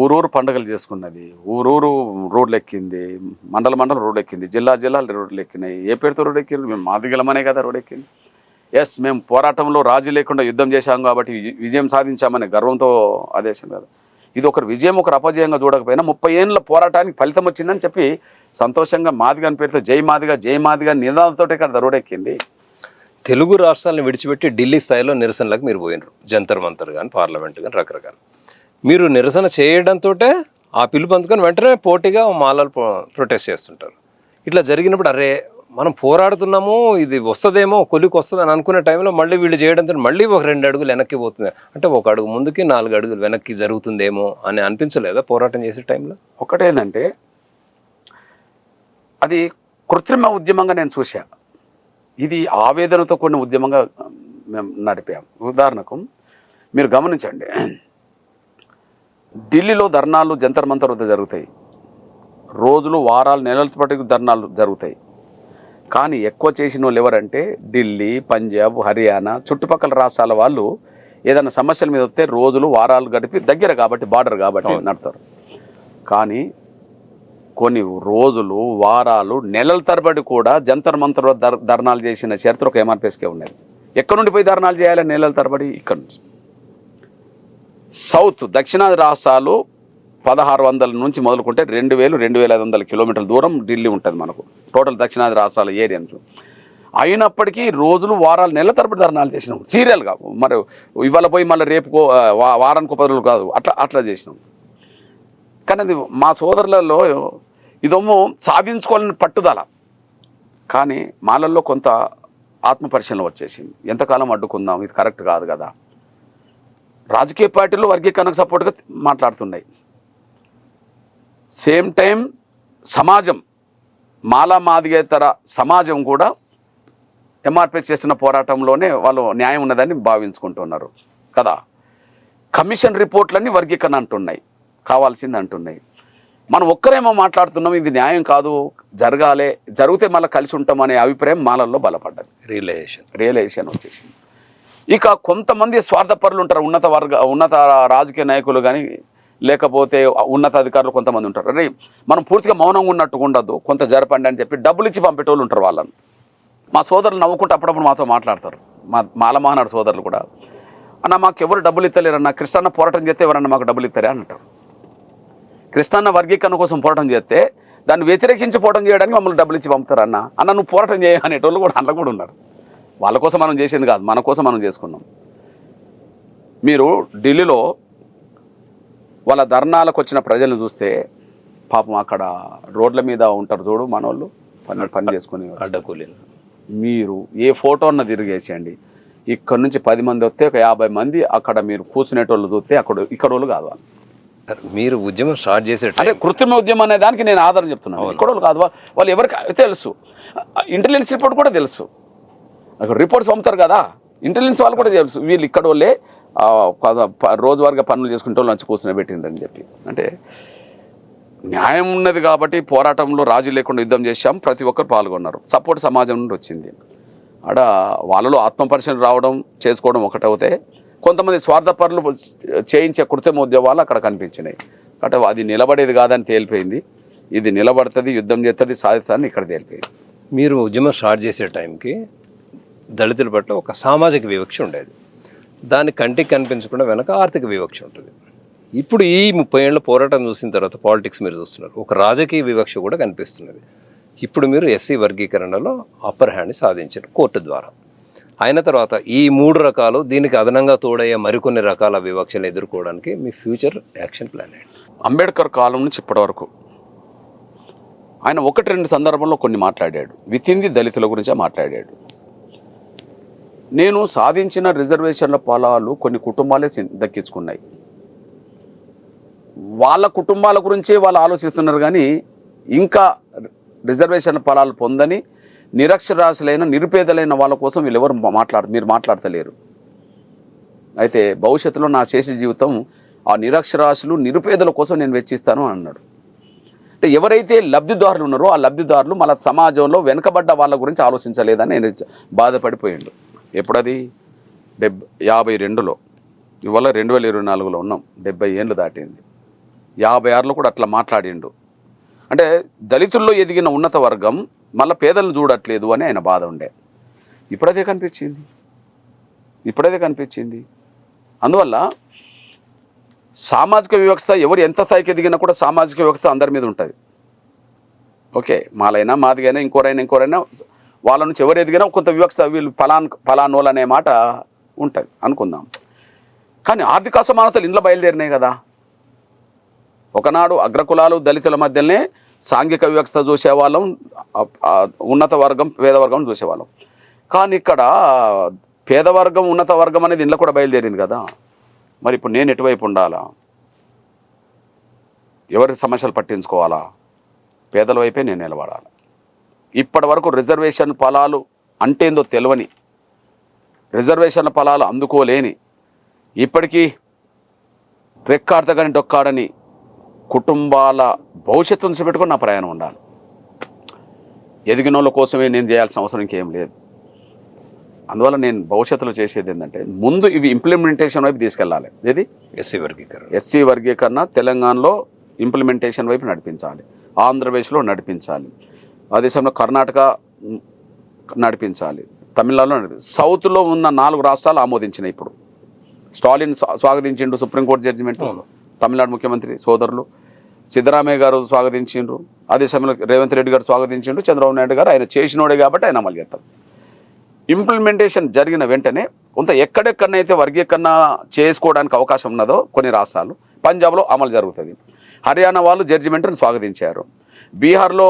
ఊరూరు పండుగలు చేసుకున్నది, ఊరూరు రోడ్లు ఎక్కింది, మండలం రోడ్లు ఎక్కింది, జిల్లాలు రోడ్లు ఎక్కినాయి. ఏ పేరుతో రోడ్డు ఎక్కింది? మేము మాదిగలమనే కదా రోడ్డు ఎక్కింది. ఎస్, మేము పోరాటంలో రాజీ లేకుండా యుద్ధం చేశాం కాబట్టి విజయం సాధించామనే గర్వంతో ఆదేశం కదా. ఇది ఒకరు విజయం, ఒకరు అపజయంగా చూడకపోయినా 30 ఏళ్ళ పోరాటానికి ఫలితం వచ్చిందని చెప్పి సంతోషంగా మాదిగా అని పేరుతో జై మాదిగా నినాదంతో ఇక్కడ రోడ్ ఎక్కింది. తెలుగు రాష్ట్రాలను విడిచిపెట్టి ఢిల్లీ స్థాయిలో నిరసనలకు మీరు పోయినారు. జంతర్ మంతర్ కానీ, పార్లమెంట్ కానీ, రకరకాల. మీరు నిరసన చేయడంతో ఆ పిలుపు అందుకొని వెంటనే పోటీగా మాలలు ప్రొటెస్ట్ చేస్తుంటారు. ఇట్లా జరిగినప్పుడు అరే మనం పోరాడుతున్నాము, ఇది వస్తుందేమో, కొలికి వస్తుంది అని అనుకునే టైంలో మళ్ళీ వీళ్ళు చేయడంతో మళ్ళీ ఒక 2 అడుగులు వెనక్కి పోతుంది. అంటే 1 అడుగు ముందుకి 4 అడుగులు వెనక్కి జరుగుతుందేమో అని అనిపించలేదా పోరాటం చేసే టైంలో? ఒకటేందంటే అది కృత్రిమ ఉద్యమంగా నేను చూసా. ఇది ఆవేదనతో కూడిన ఉద్యమంగా మేము నడిపాం. ఉదాహరణకు మీరు గమనించండి, ఢిల్లీలో ధర్నాలు జంతర్ మంతర్ వద్ద జరుగుతాయి. రోజులు, వారాలు, నెలల పాటు ధర్నాలు జరుగుతాయి. కానీ ఎక్కువ చేసిన వాళ్ళు ఎవరంటే ఢిల్లీ, పంజాబ్, హర్యానా చుట్టుపక్కల రాష్ట్రాల వాళ్ళు ఏదైనా సమస్యల మీద వస్తే రోజులు, వారాలు గడిపి, దగ్గర కాబట్టి, బార్డర్ కాబట్టి నడతారు. కానీ కొన్ని రోజులు, వారాలు, నెలల తరబడి కూడా జంతర్ మంతర్ ధర్నాలు చేసిన చరిత్ర ఒక ఎంఆర్పిఎస్కే ఉన్నది. ఎక్కడి నుండి పోయి ధర్నాలు చేయాలి నెలల తరబడి? ఇక్కడ నుంచి. సౌత్ దక్షిణాది రాష్ట్రాలు 1600 నుంచి మొదలుకుంటే 2000-2500 కిలోమీటర్ల దూరం ఢిల్లీ ఉంటుంది మనకు, టోటల్ దక్షిణాది రాష్ట్రాల ఏరియా. అయినప్పటికీ రోజులు, వారాలు, నెలల తరబడి ధర్నాలు చేసినాం సీరియల్గా. మరి ఇవాళ పోయి మళ్ళీ రేపు వారానికి 10 రోజులు కాదు, అట్లా చేసినాం. కానీ అది మా సోదరులలో ఇదేమో సాధించుకోవాలని పట్టుదల, కానీ మాలల్లో కొంత ఆత్మపరిశీలన వచ్చేసింది. ఎంతకాలం అడ్డుకుందాం, ఇది కరెక్ట్ కాదు కదా. రాజకీయ పార్టీలు వర్గీకరణకు సపోర్ట్గా మాట్లాడుతున్నాయి. సేమ్ టైం సమాజం, మాలా మాదిగేతర సమాజం కూడా ఎంఆర్పీ చేసిన పోరాటంలోనే వాళ్ళు న్యాయం ఉన్నదని భావించుకుంటున్నారు కదా. కమిషన్ రిపోర్ట్లన్నీ వర్గీకరణ అంటున్నాయి, కావాల్సింది అంటున్నాయి. మనం ఒక్కరేమో మాట్లాడుతున్నాం ఇది న్యాయం కాదు, జరగాలి, జరిగితే మళ్ళీ కలిసి ఉంటామనే అభిప్రాయం మాలల్లో బలపడ్డది. రియలైజేషన్ వచ్చేసింది. ఇక కొంతమంది స్వార్థపరులు ఉంటారు, ఉన్నత రాజకీయ నాయకులు కానీ లేకపోతే ఉన్నతాధికారులు కొంతమంది ఉంటారు. అరే మనం పూర్తిగా మౌనంగా ఉన్నట్టుగా ఉండద్దు, కొంత జరపండి అని చెప్పి డబ్బులు ఇచ్చి పంపేటోళ్ళు ఉంటారు. వాళ్ళని మా సోదరులు నవ్వుకుంటూ అప్పుడప్పుడు మాతో మాట్లాడతారు. మాలమహనాడు సోదరులు కూడా, అన్న మాకు ఎవరు డబ్బులు ఇస్తలేరన్న, కృష్ణన్న పోరాటం చేస్తే ఎవరన్నా మాకు డబ్బులు ఇస్తారే అని అంటారు. కృష్ణన్న వర్గీకరణ కోసం పోరాటం చేస్తే దాన్ని వ్యతిరేకించి పోరాటం చేయడానికి మమ్మల్ని డబ్బులు ఇచ్చి పంపుతారన్న, అన్న నువ్వు పోరాటం చేయ అనేటోళ్ళు కూడా అందులో కూడా ఉన్నారు. వాళ్ళ కోసం మనం చేసింది కాదు, మన కోసం మనం చేసుకున్నాం. మీరు ఢిల్లీలో వాళ్ళ ధర్నాలకు వచ్చిన ప్రజలను చూస్తే పాపం అక్కడ రోడ్ల మీద ఉంటారు చూడు మనోళ్ళు, పని చేసుకుని అడ్డకూలీలు. మీరు ఏ ఫోటో అన్న తిరిగేసేయండి, ఇక్కడ నుంచి 10 మంది వస్తే ఒక 50 మంది అక్కడ మీరు కూర్చునేటోళ్ళు చూస్తే ఇక్కడ వాళ్ళు కాదు. మీరు ఉద్యమం స్టార్ట్ చేసే అంటే కృత్రిమ ఉద్యమం అనే దానికి నేను ఆధారం చెప్తున్నాను. ఇక్కడ వాళ్ళు కాదు, వాళ్ళు ఎవరికి తెలుసు, ఇంటెలిజెన్స్ రిపోర్ట్ కూడా తెలుసు, అక్కడ రిపోర్ట్స్ పంపుతారు కదా, ఇంటెలిజెన్స్ వాళ్ళు కూడా తెలుసు వీళ్ళు ఇక్కడ వాళ్ళే రోజువారీగా పనులు చేసుకుంటే వాళ్ళు మంచి కూర్చుని పెట్టిందని చెప్పి. అంటే న్యాయం ఉన్నది కాబట్టి పోరాటంలో రాజీ లేకుండా యుద్ధం చేశాం, ప్రతి ఒక్కరు పాల్గొన్నారు, సపోర్ట్ సమాజం నుండి వచ్చింది. ఆడ వాళ్ళలో ఆత్మపరిశీలన రావడం చేసుకోవడం ఒకటవుతే కొంతమంది స్వార్థపరులు చేయించే కృత్రిమ ఉద్యమాలు అక్కడ కనిపించినాయి. అంటే అది నిలబడేది కాదని తేలిపోయింది. ఇది నిలబడుతుంది, యుద్ధం చేస్తుంది, సాధిస్తారని ఇక్కడ తేలిపోయింది. మీరు ఉద్యమం స్టార్ట్ చేసే టైంకి దళితుల పట్ల ఒక సామాజిక వివక్ష ఉండేది, దాని కంటికి కనిపించకుండా వెనక ఆర్థిక వివక్ష ఉంటుంది. ఇప్పుడు ఈ 30 ఏళ్ళ పోరాటం చూసిన తర్వాత పాలిటిక్స్ మీరు చూస్తున్నారు, ఒక రాజకీయ వివక్ష కూడా కనిపిస్తున్నది. ఇప్పుడు మీరు ఎస్సీ వర్గీకరణలో అప్పర్ హ్యాండ్ సాధించారు కోర్టు ద్వారా. అయిన తర్వాత ఈ 3 రకాలు, దీనికి అదనంగా తోడయ్యే మరికొన్ని రకాల వివక్షలు ఎదుర్కోవడానికి మీ ఫ్యూచర్ యాక్షన్ ప్లాన్ ఏంటి? అంబేద్కర్ కాలం నుంచి ఇప్పటి వరకు ఆయన 1-2 సందర్భంలో కొన్ని మాట్లాడాడు, వితింది దళితుల గురించే మాట్లాడాడు. నేను సాధించిన రిజర్వేషన్ల ఫలాలు కొన్ని కుటుంబాలే దక్కించుకున్నాయి, వాళ్ళ కుటుంబాల గురించే వాళ్ళు ఆలోచిస్తున్నారు. కానీ ఇంకా రిజర్వేషన్ల ఫలాలు పొందని నిరక్షరాస్యులైన నిరుపేదలైన వాళ్ళ కోసం వీళ్ళెవరు మీరు మాట్లాడతలేరు. అయితే భవిష్యత్తులో నా చేసే జీవితం ఆ నిరక్షరాస్యులు నిరుపేదల కోసం నేను వెచ్చిస్తాను అన్నాడు. అంటే ఎవరైతే లబ్ధిదారులు ఉన్నారో ఆ లబ్ధిదారులు మన సమాజంలో వెనుకబడ్డ వాళ్ళ గురించి ఆలోచించలేదని నేను బాధపడిపోయిండు. ఎప్పుడది 52లో, ఇవాళ 2024లో ఉన్నాం, 70 ఏళ్ళు దాటింది. 56లో కూడా అట్లా మాట్లాడిండు. అంటే దళితుల్లో ఎదిగిన ఉన్నత వర్గం మళ్ళీ పేదలను చూడట్లేదు అని ఆయన బాధ ఉండే. ఇప్పుడదే కనిపించింది. అందువల్ల సామాజిక వివక్ష ఎవరు ఎంత స్థాయికి ఎదిగినా కూడా సామాజిక వివక్ష అందరి మీద ఉంటుంది. ఓకే, మాలైనా మాదిగైనా ఇంకోరైనా వాళ్ళ నుంచి ఎవరు ఎదిగినా కొంత వివక్ష, వీళ్ళు ఫలానోళ్ళు అనే మాట ఉంటుంది అనుకుందాం. కానీ ఆర్థిక అసమానతలు ఇంట్లో బయలుదేరినాయి కదా. ఒకనాడు అగ్రకులాలు దళితుల మధ్యనే సాంఘిక వివక్ష చూసేవాళ్ళం, ఉన్నత వర్గం పేదవర్గం చూసేవాళ్ళం. కానీ ఇక్కడ పేదవర్గం ఉన్నత వర్గం అనేది ఇంట్లో కూడా బయలుదేరింది కదా. మరి ఇప్పుడు నేను ఎటువైపు ఉండాలా? ఎవరి సమస్యలు పట్టించుకోవాలా? పేదల వైపే నేను నిలబడాలి. ఇప్పటి వరకు రిజర్వేషన్ ఫలాలు అంటేందో తెలియని, రిజర్వేషన్ ఫలాలు అందుకోలేని, ఇప్పటికీ రెక్కాడతగాని డొక్కాడని కుటుంబాల భవిష్యత్తు నుంచి పెట్టుకుని నా ప్రయాణం ఉండాలి. ఎదిగినోళ్ళ కోసమే నేను చేయాల్సిన అవసరం ఇంకేం లేదు. అందువల్ల నేను భవిష్యత్తులో చేసేది ఏంటంటే ముందు ఇవి ఇంప్లిమెంటేషన్ వైపు తీసుకెళ్ళాలి. ఏది ఎస్సీ వర్గీకరణ తెలంగాణలో ఇంప్లిమెంటేషన్ వైపు నడిపించాలి, ఆంధ్రప్రదేశ్లో నడిపించాలి, అదే సమయంలో కర్ణాటక నడిపించాలి, తమిళనాడులో నడిపించాలి. సౌత్లో ఉన్న 4 రాష్ట్రాలు ఆమోదించినాయి. ఇప్పుడు స్టాలిన్ స్వాగతించిండు సుప్రీంకోర్టు జడ్జిమెంట్, తమిళనాడు ముఖ్యమంత్రి సోదరులు సిద్ధరామయ్య గారు స్వాగతించిండ్రు, అదే సమయంలో రేవంత్ రెడ్డి గారు స్వాగతించిండు, చంద్రబాబు నాయుడు గారు ఆయన చేసినోడే కాబట్టి ఆయన అమలు చేస్తాం. ఇంప్లిమెంటేషన్ జరిగిన వెంటనే కొంత ఎక్కడెక్కడనైతే వర్గీకరణ చేసుకోవడానికి అవకాశం ఉన్నదో కొన్ని రాష్ట్రాలు, పంజాబ్లో అమలు జరుగుతుంది. హర్యానా వాళ్ళు జడ్జిమెంట్ను స్వాగతించారు. బీహార్లో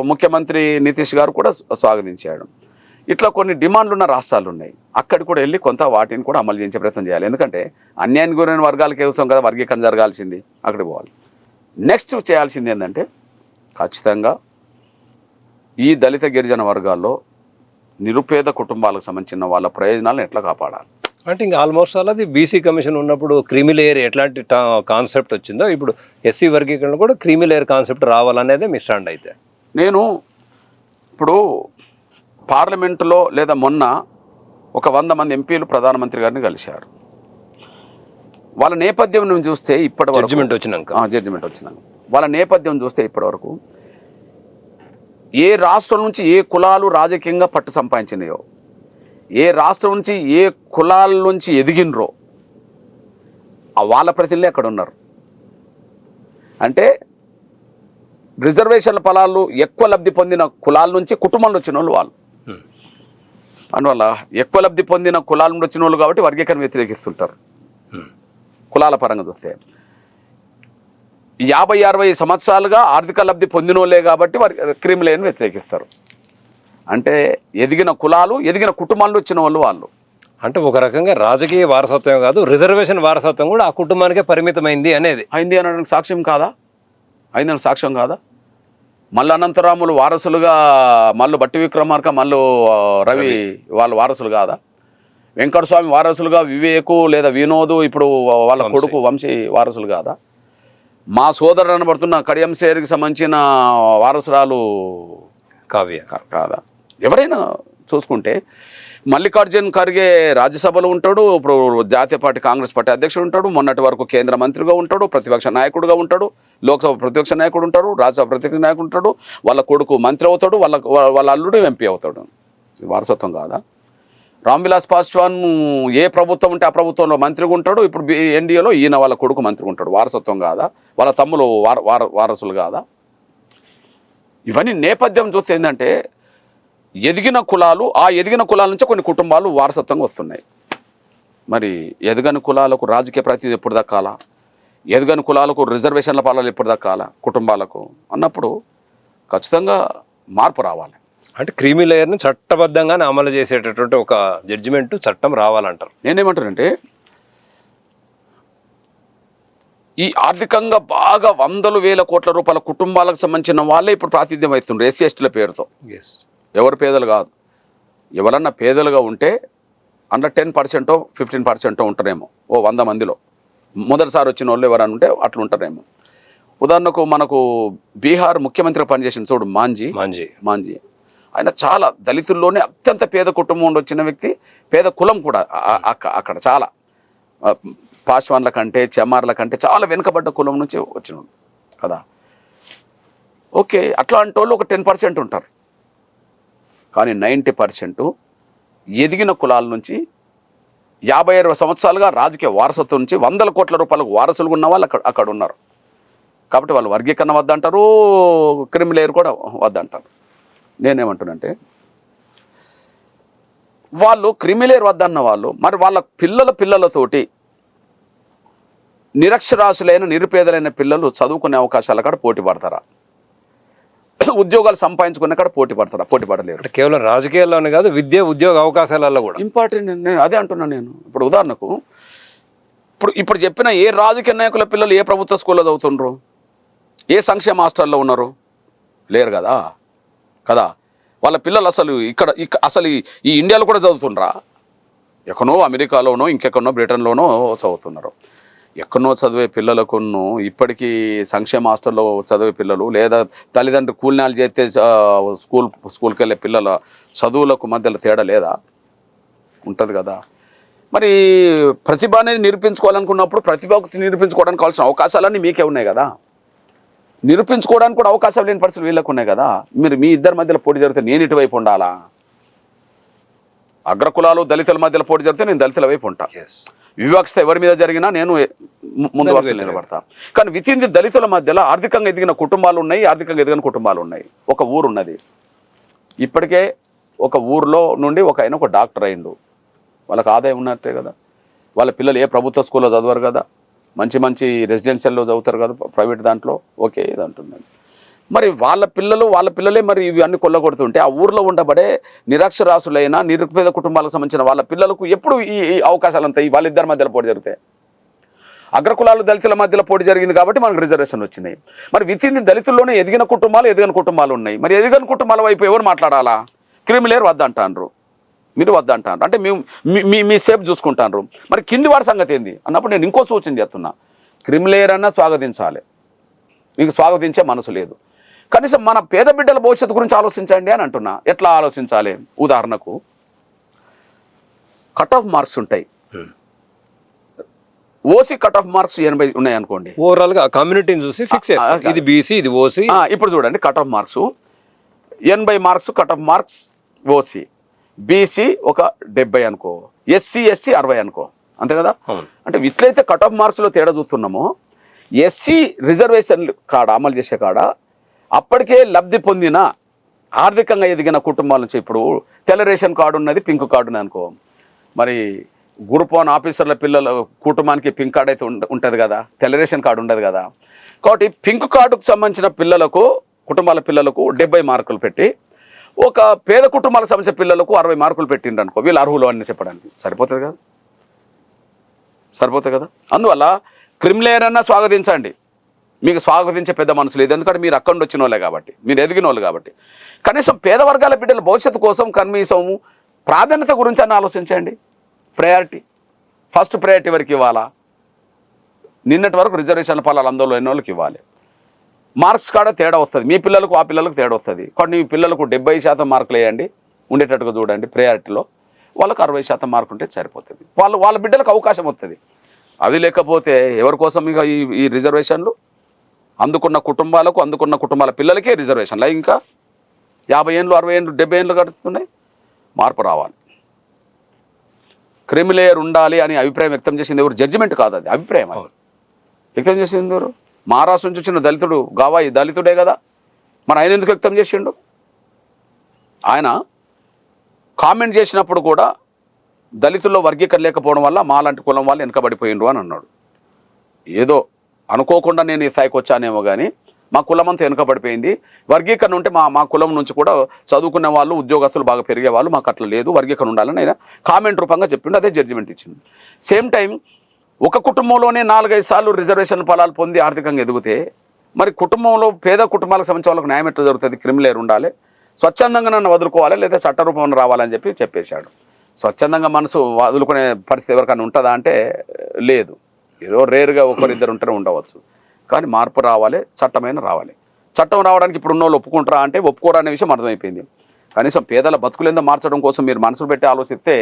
ముఖ్యమంత్రి నితీష్ గారు కూడా స్వాగతించాడు. ఇట్లా కొన్ని డిమాండ్లు ఉన్న రాష్ట్రాలు ఉన్నాయి. అక్కడికి కూడా వెళ్ళి కొంత వాటిని కూడా అమలు చేయించే ప్రయత్నం చేయాలి. ఎందుకంటే అన్యాయానికి గురైన వర్గాల కోసం కదా వర్గీకరణ జరగాల్సింది, అక్కడికి పోవాలి. నెక్స్ట్ చేయాల్సింది ఏంటంటే ఖచ్చితంగా ఈ దళిత గిరిజన వర్గాల్లో నిరుపేద కుటుంబాలకు సంబంధించిన వాళ్ళ ప్రయోజనాలను ఎట్లా కాపాడాలి అంటే ఇంకా ఆల్మోస్ట్ ఆల్ అది బీసీ కమిషన్ ఉన్నప్పుడు క్రీమీ లేయర్ ఎట్లాంటి కాన్సెప్ట్ వచ్చిందో ఇప్పుడు ఎస్సీ వర్గీకరణ కూడా క్రీమీ లేయర్ కాన్సెప్ట్ రావాలనేదే మీ స్టాండ్ అయితే. నేను ఇప్పుడు పార్లమెంటులో లేదా మొన్న ఒక 100 మంది ఎంపీలు ప్రధానమంత్రి గారిని కలిశారు. వాళ్ళ నేపథ్యం నుంచి చూస్తే ఇప్పటి వరకు జడ్జిమెంట్ వచ్చినాక వాళ్ళ నేపథ్యం చూస్తే ఇప్పటి వరకు ఏ రాష్ట్రం నుంచి ఏ కులాలు రాజకీయంగా పట్టు సంపాదించినాయో, ఏ రాష్ట్రం నుంచి ఏ కులాల నుంచి ఎదిగినరో వాళ్ళ ప్రతినిధులే అక్కడ ఉన్నారు. అంటే రిజర్వేషన్ల ఫలాలు ఎక్కువ లబ్ధి పొందిన కులాల నుంచి కుటుంబంలో వచ్చిన వాళ్ళు అందువల్ల ఎక్కువ లబ్ధి పొందిన కులాల నుండి వచ్చిన వాళ్ళు కాబట్టి వర్గీకరణ వ్యతిరేకిస్తుంటారు. కులాల పరంగా చూస్తే 50-60 సంవత్సరాలుగా ఆర్థిక లబ్ధి పొందిన వాళ్ళే కాబట్టి క్రీమీ లేయర్ని వ్యతిరేకిస్తారు. అంటే ఎదిగిన కులాలు ఎదిగిన కుటుంబాల్లో వచ్చిన వాళ్ళు అంటే ఒక రకంగా రాజకీయ వారసత్వం కాదు, రిజర్వేషన్ వారసత్వం కూడా ఆ కుటుంబానికే పరిమితమైంది అనేది అయింది అనడానికి సాక్ష్యం కాదా? అయిందని సాక్ష్యం కాదా? మళ్ళీ అనంతరాములు వారసులుగా మళ్ళీ బట్టి విక్రమార్క మళ్ళీ రవి వాళ్ళ వారసులు కాదా? వెంకటస్వామి వారసులుగా వివేకు లేదా వినోదు ఇప్పుడు వాళ్ళ కొడుకు వంశీ వారసులు కాదా? మా సోదరుడు అనబడుతున్న కడియం సేరికి సంబంధించిన వారసురాలు కావ్య కాదా? ఎవరైనా చూసుకుంటే మల్లికార్జున్ ఖర్గే రాజ్యసభలో ఉంటాడు, ఇప్పుడు జాతీయ పార్టీ కాంగ్రెస్ పార్టీ అధ్యక్షుడు ఉంటాడు, మొన్నటి వరకు కేంద్ర మంత్రిగా ఉంటాడు, ప్రతిపక్ష నాయకుడుగా ఉంటాడు, లోక్సభ ప్రతిపక్ష నాయకుడు ఉంటాడు, రాజ్యసభ ప్రతిపక్ష నాయకుడు ఉంటాడు, వాళ్ళ కొడుకు మంత్రి అవుతాడు, వాళ్ళ అల్లుడు ఎంపీ అవుతాడు. వారసత్వం కాదా? రామ్విలాస్ పాస్వాన్ ఏ ప్రభుత్వం ఉంటే ఆ ప్రభుత్వంలో మంత్రిగా ఉంటాడు, ఇప్పుడు ఎన్డీఏలో ఈయన వాళ్ళ కొడుకు మంత్రిగా ఉంటాడు. వారసత్వం కాదా? వాళ్ళ తమ్ములు వారసులు కాదా? ఇవన్నీ నేపథ్యం చూస్తే ఏంటంటే ఎదిగిన కులాలు, ఆ ఎదిగిన కులాల నుంచి కొన్ని కుటుంబాలు వారసత్వంగా వస్తున్నాయి. మరి ఎదగని కులాలకు రాజకీయ ప్రాతినిధ్యం ఎప్పుడు దక్కాలా, ఎదగని కులాలకు రిజర్వేషన్ల పాలన ఎప్పుడు దక్కాలా కుటుంబాలకు అన్నప్పుడు ఖచ్చితంగా మార్పు రావాలి. అంటే క్రీమీ లేయర్ని చట్టబద్ధంగానే అమలు చేసేటటువంటి ఒక జడ్జిమెంట్ చట్టం రావాలంటారు. నేనేమంటానంటే ఈ ఆర్థికంగా బాగా 100,000 కోట్ల రూపాయల కుటుంబాలకు సంబంధించిన వాళ్ళే ఇప్పుడు ప్రాతినిధ్యం వహిస్తున్నారు ఎస్సీ ఎస్టీల పేరుతో. ఎవరు పేదలు కాదు. ఎవరన్నా పేదలుగా ఉంటే అండర్ 10% 15% ఉంటారేమో ఓ 100 మందిలో. మొదటిసారి వచ్చిన వాళ్ళు ఎవరన్నా ఉంటే అట్లా ఉంటారేమో. ఉదాహరణకు మనకు బీహార్ ముఖ్యమంత్రిగా పనిచేసిన చూడు మాంజీ ఆయన చాలా దళితుల్లోనే అత్యంత పేద కుటుంబం నుండి వచ్చిన వ్యక్తి, పేద కులం కూడా అక్కడ చాలా పాశ్వాన్ల కంటే చెమార్ల కంటే చాలా వెనుకబడ్డ కులం నుంచి వచ్చిన కదా. ఓకే, అట్లాంటి వాళ్ళు ఒక 10% ఉంటారు. కానీ 90% ఎదిగిన కులాల నుంచి 50-60 సంవత్సరాలుగా రాజకీయ వారసత్వం నుంచి 100 కోట్ల రూపాయలకు వారసులుగా ఉన్న వాళ్ళు అక్కడ ఉన్నారు. కాబట్టి వాళ్ళు వర్గీకరణ వద్దంటారు, క్రీమీ లేయర్ కూడా వద్దంటారు. నేనేమంటున్నానంటే వాళ్ళు క్రీమీ లేయర్ వద్దన్న వాళ్ళు మరి వాళ్ళ పిల్లలతోటి నిరక్షరాస్యులైన నిరుపేదలైన పిల్లలు చదువుకునే అవకాశాల కాడ పోటీ పడతారా, ఉద్యోగాలు సంపాదించుకునే కాడ పోటీ పడలేరు. కేవలం రాజకీయాల్లోనే కాదు, ఉద్యోగ అవకాశాలలో కూడా ఇంపార్టెంట్. నేను అదే అంటున్నాను. నేను ఇప్పుడు ఉదాహరణకు ఇప్పుడు చెప్పిన ఏ రాజకీయ నాయకుల పిల్లలు ఏ ప్రభుత్వ స్కూల్లో చదువుతుండ్రు, ఏ సంక్షేమ హాస్టల్లో ఉన్నారు? లేరు కదా. వాళ్ళ పిల్లలు అసలు అసలు ఈ ఇండియాలో కూడా చదువుతుండ్రా? ఎక్కడో అమెరికాలోనో ఇంకెక్కడో బ్రిటన్లోనో చదువుతున్నారు. ఎక్కడో చదివే పిల్లలకు ఇప్పటికీ సంక్షేమ హాస్టల్లో చదివే పిల్లలు లేదా తల్లిదండ్రులు కూలినాలు చేస్తే స్కూల్కి వెళ్ళే పిల్లల చదువులకు మధ్యలో తేడా లేదా? ఉంటుంది కదా. మరి ప్రతిభ అనేది నిరూపించుకోవాలనుకున్నప్పుడు ప్రతిభకు నిరూపించుకోవడానికి కావాల్సిన అవకాశాలన్నీ మీకే ఉన్నాయి కదా. నిరూపించుకోవడానికి కూడా అవకాశం లేని పరిస్థితులు వీళ్ళకు ఉన్నాయి కదా. మీరు మీ ఇద్దరి మధ్యలో పోటీ జరిగితే నేను ఇటువైపు ఉండాలా? అగ్రకులాలు దళితుల మధ్యలో పోటీ జరిగితే నేను దళితుల వైపు ఉంటా. వివక్షత ఎవరి మీద జరిగినా నేను ముందు వరుసలో నిలబడతా. కానీ వితిన్ ది దళితుల మధ్యలో ఆర్థికంగా ఎదిగిన కుటుంబాలు ఉన్నాయి, ఆర్థికంగా ఎదిగిన కుటుంబాలు ఉన్నాయి. ఒక ఊరు ఉన్నది, ఇప్పటికే ఒక ఊర్లో నుండి ఆయన ఒక డాక్టర్ అయిండు, వాళ్ళకి ఆదాయం ఉన్నట్టే కదా. వాళ్ళ పిల్లలు ఏ ప్రభుత్వ స్కూల్లో చదవరు కదా, మంచి మంచి రెసిడెన్షియల్లో చదువుతారు కదా ప్రైవేట్ దాంట్లో, ఓకే ఇది అంటున్నాను. మరి వాళ్ళ పిల్లలే మరి ఇవి అన్ని కొల్లగొడుతుంటే ఆ ఊర్లో ఉండబడే నిరక్షరాసులైన నిరుపేద కుటుంబాలకు సంబంధించిన వాళ్ళ పిల్లలకు ఎప్పుడు ఈ అవకాశాలు అంతాయి? వాళ్ళిద్దరి మధ్యలో పోటీ జరుగుతాయి. అగ్రకులాలు దళితుల మధ్యలో పోటీ జరిగింది కాబట్టి మనకు రిజర్వేషన్ వచ్చినాయి. మరి విత్ ఇన్ ది దళితుల్లోనే ఎదిగిన కుటుంబాలు ఉన్నాయి. మరి ఎదిగిన కుటుంబాల వైపు ఎవరు మాట్లాడాలా? క్రిమిలేయర్ వద్దంటారు, మీరు వద్దంటారు, అంటే మేము మీ సేఫ్ చూసుకుంటారు. మరి కింది వాడి సంగతి ఏంది అన్నప్పుడు నేను ఇంకో సూచన చేస్తున్నా, క్రిమిలేయర్ అన్నా స్వాగతించాలి. మీకు స్వాగతించే మనసు లేదు. కనీసం మన పేద బిడ్డల భవిష్యత్తు గురించి ఆలోచించండి అని అంటున్నా. ఎట్లా ఆలోచించాలి? ఉదాహరణకు కట్ ఆఫ్ మార్క్స్ ఉంటాయి. ఓసీ కట్ ఆఫ్ మార్క్స్ 80 ఉన్నాయి అనుకోండి. ఓవరాల్ గా కమ్యూనిటీని చూసి ఫిక్స్ చేస్తారు, ఇది బీసీ ఇది ఓసీ. ఇప్పుడు చూడండి, cut off marks 80 marks cut off marks OC, BC ఒక 70 అనుకో, ఎస్సీ ఎస్టీ 60 అనుకో, అంతే కదా. అంటే ఇట్లయితే కట్ ఆఫ్ మార్క్స్లో తేడా చూస్తున్నామో, ఎస్సీ రిజర్వేషన్ కాడ అమలు చేసే కాడ అప్పటికే లబ్ధి పొందిన ఆర్థికంగా ఎదిగిన కుటుంబాల నుంచి ఇప్పుడు తెల్ల రేషన్ కార్డు ఉన్నది, పింక్ కార్డు ఉన్నది అనుకో, మరి గ్రూప్ 1 ఆఫీసర్ల పిల్లల కుటుంబానికి పింక్ కార్డు అయితే ఉంటుంది కదా, తెల్ల రేషన్ కార్డు ఉండదు కదా. కాబట్టి పింక్ కార్డుకు సంబంధించిన కుటుంబాల పిల్లలకు 70 మార్కులు పెట్టి, ఒక పేద కుటుంబాలకు సంబంధించిన పిల్లలకు 60 మార్కులు పెట్టిండ్రు అనుకో, వీళ్ళు అర్హులు అని చెప్పడానికి సరిపోతుంది కదా. అందువల్ల క్రిమిలేయర్ అన్నా స్వాగతించండి, మీకు స్వాగతించే పెద్ద మనసు లేదు. ఎందుకంటే మీరు అక్కడి నుంచి వచ్చిన వాళ్ళే కాబట్టి, మీరు ఎదిగిన వాళ్ళు కాబట్టి. కనీసం పేద వర్గాల బిడ్డల భవిష్యత్తు కోసం కనీసం ప్రాధాన్యత గురించి అని ఆలోచించండి. ఫస్ట్ ప్రయారిటీ వరకు ఇవ్వాలా? నిన్నటి వరకు రిజర్వేషన్ల ఫలాలు అందులో ఎన్నో వాళ్ళకి ఇవ్వాలి. మార్క్స్ కాడ తేడా వస్తుంది, మీ పిల్లలకు ఆ పిల్లలకు తేడా వస్తుంది. కానీ మీ పిల్లలకు 70% మార్కులు వేయండి, ఉండేటట్టుగా చూడండి ప్రయారిటీలో. వాళ్ళకు 60% మార్కులు ఉంటే సరిపోతుంది. వాళ్ళ బిడ్డలకు అవకాశం వస్తుంది. అది లేకపోతే ఎవరి కోసం ఇక ఈ రిజర్వేషన్లు? అందుకున్న కుటుంబాల పిల్లలకే రిజర్వేషన్లు. ఇంకా 50 ఏళ్ళు 60 ఏళ్ళు 70 ఏళ్ళు గడుస్తున్నాయి. మార్పు రావాలి. క్రిమిలేయర్ ఉండాలి అని అభిప్రాయం వ్యక్తం చేసింది ఎవరు? జడ్జిమెంట్ కాదు, అది అభిప్రాయం. వ్యక్తం చేసింది ఎవరు? మహారాష్ట్ర నుంచి వచ్చిన దళితుడు గావాయి దళితుడే కదా, మరి ఆయన ఎందుకు వ్యక్తం చేసిండు? ఆయన కామెంట్ చేసినప్పుడు కూడా దళితుల్లో వర్గీకరణ లేకపోవడం వల్ల మాలాంటి కులం వాళ్ళు వెనకబడిపోయిండ్రు అని అన్నాడు. ఏదో అనుకోకుండా నేను ఈ స్థాయికి వచ్చానేమో కానీ మా కులం అంతా వెనుకబడిపోయింది, వర్గీకరణ ఉంటే మా కులం నుంచి కూడా చదువుకునే వాళ్ళు ఉద్యోగస్తులు బాగా పెరిగే వాళ్ళు, మాకు అట్లా లేదు, వర్గీకరణ ఉండాలని ఆయన కామెంట్ రూపంగా చెప్పిండు. అదే జడ్జిమెంట్ ఇచ్చింది. సేమ్ టైం ఒక కుటుంబంలోనే 4-5 సార్లు రిజర్వేషన్ ఫలాలు పొంది ఆర్థికంగా ఎదిగితే మరి కుటుంబంలో పేద కుటుంబాలకు సంబంధించిన వాళ్ళకి న్యాయం ఎట్లా జరుగుతుంది? క్రిమిలేయర్ ఉండాలి, స్వచ్ఛందంగా నన్ను వదులుకోవాలి, లేదా చట్టరూపంలో రావాలని చెప్పేశాడు. స్వచ్ఛందంగా మనసు వదులుకునే పరిస్థితి ఎవరికైనా ఉంటుందా అంటే లేదు. ఏదో రేరుగా ఒకరిద్దరు ఉంటేనే ఉండవచ్చు. కానీ మార్పు రావాలి, చట్టమైన రావాలి. చట్టం రావడానికి ఇప్పుడు ఉన్న వాళ్ళు ఒప్పుకుంటారా అంటే ఒప్పుకోరా అనే విషయం అర్థమైపోయింది. కనీసం పేదల బతుకులేందో మార్చడం కోసం మీరు మనసులు పెట్టి ఆలోచిస్తే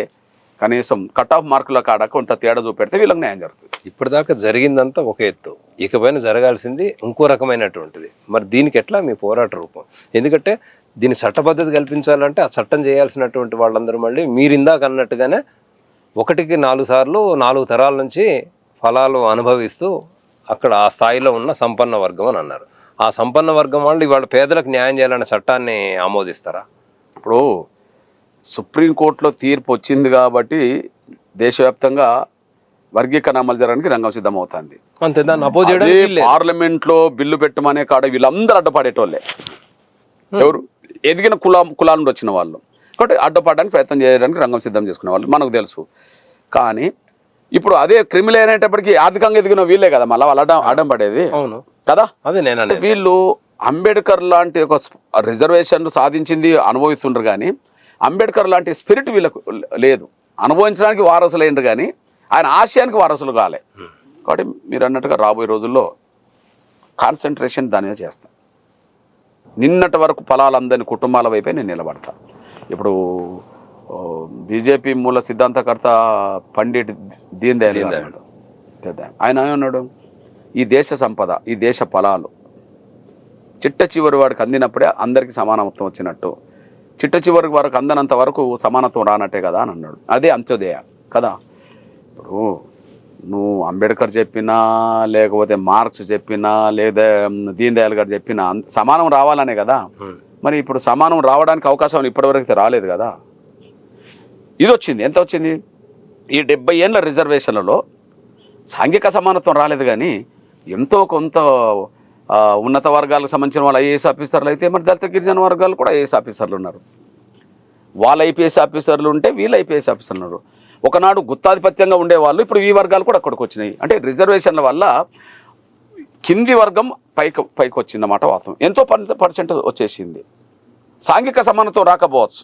కనీసం కట్ ఆఫ్ మార్కుల కాడ కొంత తేడా చూపెడితే వీళ్ళకి న్యాయం జరుగుతుంది. ఇప్పటిదాకా జరిగిందంతా ఒక ఎత్తు, ఇకపైన జరగాల్సింది ఇంకో రకమైనటువంటిది. మరి దీనికి ఎట్లా మీ పోరాట రూపం? ఎందుకంటే దీని చట్టబద్ధత కల్పించాలంటే ఆ చట్టం చేయాల్సినటువంటి వాళ్ళందరూ మళ్ళీ మీరు ఇందాక అన్నట్టుగానే 1కి 4 సార్లు 4 తరాల నుంచి ఫలాలు అనుభవిస్తూ అక్కడ ఆ స్థాయిలో ఉన్న సంపన్న వర్గం అని అన్నారు. ఆ సంపన్న వర్గం వాళ్ళు ఇవాళ పేదలకు న్యాయం చేయాలనే చట్టాన్ని ఆమోదిస్తారా? ఇప్పుడు సుప్రీంకోర్టులో తీర్పు వచ్చింది కాబట్టి దేశవ్యాప్తంగా వర్గీకరణ అమలు జరగడానికి రంగం సిద్ధమవుతుంది. అంతే, దాన్ని అపోజ్ చేయడానికి పార్లమెంట్లో బిల్లు పెట్టమనే కాడ వీళ్ళందరూ అడ్డపడేటోళ్ళే. ఎవరు? ఎదిగిన కులాల నుండి వచ్చిన వాళ్ళు. కాబట్టి అడ్డపడడానికి ప్రయత్నం చేయడానికి రంగం సిద్ధం చేసుకునే వాళ్ళు మనకు తెలుసు. కానీ ఇప్పుడు అదే క్రిమిలేయర్ అనేటప్పటికీ ఆర్థికంగా ఎదిగిన వీళ్ళే కదా మళ్ళీ వాళ్ళు అడ్డం పడేది. అవును కదా. అదే నేను వీళ్ళు అంబేద్కర్ లాంటి ఒక రిజర్వేషన్ సాధించింది అనుభవిస్తుండ్రు, కానీ అంబేద్కర్ లాంటి స్పిరిట్ వీళ్ళకు లేదు. అనుభవించడానికి వారసులైండ్రు కానీ ఆయన ఆశయానికి వారసులు కాలే. కాబట్టి మీరు అన్నట్టుగా రాబోయే రోజుల్లో కాన్సన్ట్రేషన్ దాని మీద చేస్తాం. నిన్నటి వరకు ఫలాలందరినీ కుటుంబాల వైపే నేను నిలబడతా. ఇప్పుడు బీజేపీ మూల సిద్ధాంతకర్త పండిట్ దీన్ దయాళ్ అన్నాడు. ఆయన ఏమన్నాడు? ఈ దేశ సంపద, ఈ దేశ ఫలాలు చిట్ట చివరి వాడికి అందినప్పుడే అందరికీ సమానత్వం వచ్చినట్టు, చిట్ట చివరి వరకు అందనంత వరకు సమానత్వం రానట్టే కదా అని అన్నాడు. అదే అంత్యోదయ కదా. ఇప్పుడు నువ్వు అంబేద్కర్ చెప్పినా లేకపోతే మార్క్స్ చెప్పినా లేదా దీన్ దయాళ్ గారు చెప్పినా సమానం రావాలనే కదా. మరి ఇప్పుడు సమానం రావడానికి అవకాశం ఇప్పటివరకు రాలేదు కదా. ఇది వచ్చింది. ఎంత వచ్చింది? ఈ 70 ఏళ్ళ రిజర్వేషన్లలో సాంఘిక సమానత్వం రాలేదు కానీ ఎంతో కొంత ఉన్నత వర్గాలకు సంబంధించిన వాళ్ళు ఐఏఎస్ ఆఫీసర్లు అయితే మరి దళిత గిరిజన వర్గాలు కూడా ఐఏఎస్ ఆఫీసర్లు ఉన్నారు. వాళ్ళ ఐపీఎస్ ఆఫీసర్లు ఉంటే వీళ్ళు ఐపీఎస్ ఆఫీసర్లు ఉన్నారు. ఒకనాడు గుత్తాధిపత్యంగా ఉండేవాళ్ళు ఇప్పుడు ఈ వర్గాలు కూడా అక్కడికి వచ్చినాయి. అంటే రిజర్వేషన్ల వల్ల కింది వర్గం పైకి వచ్చిందన్నమాట వాస్తవం. ఎంతో % వచ్చేసింది. సాంఘిక సమానత్వం రాకపోవచ్చు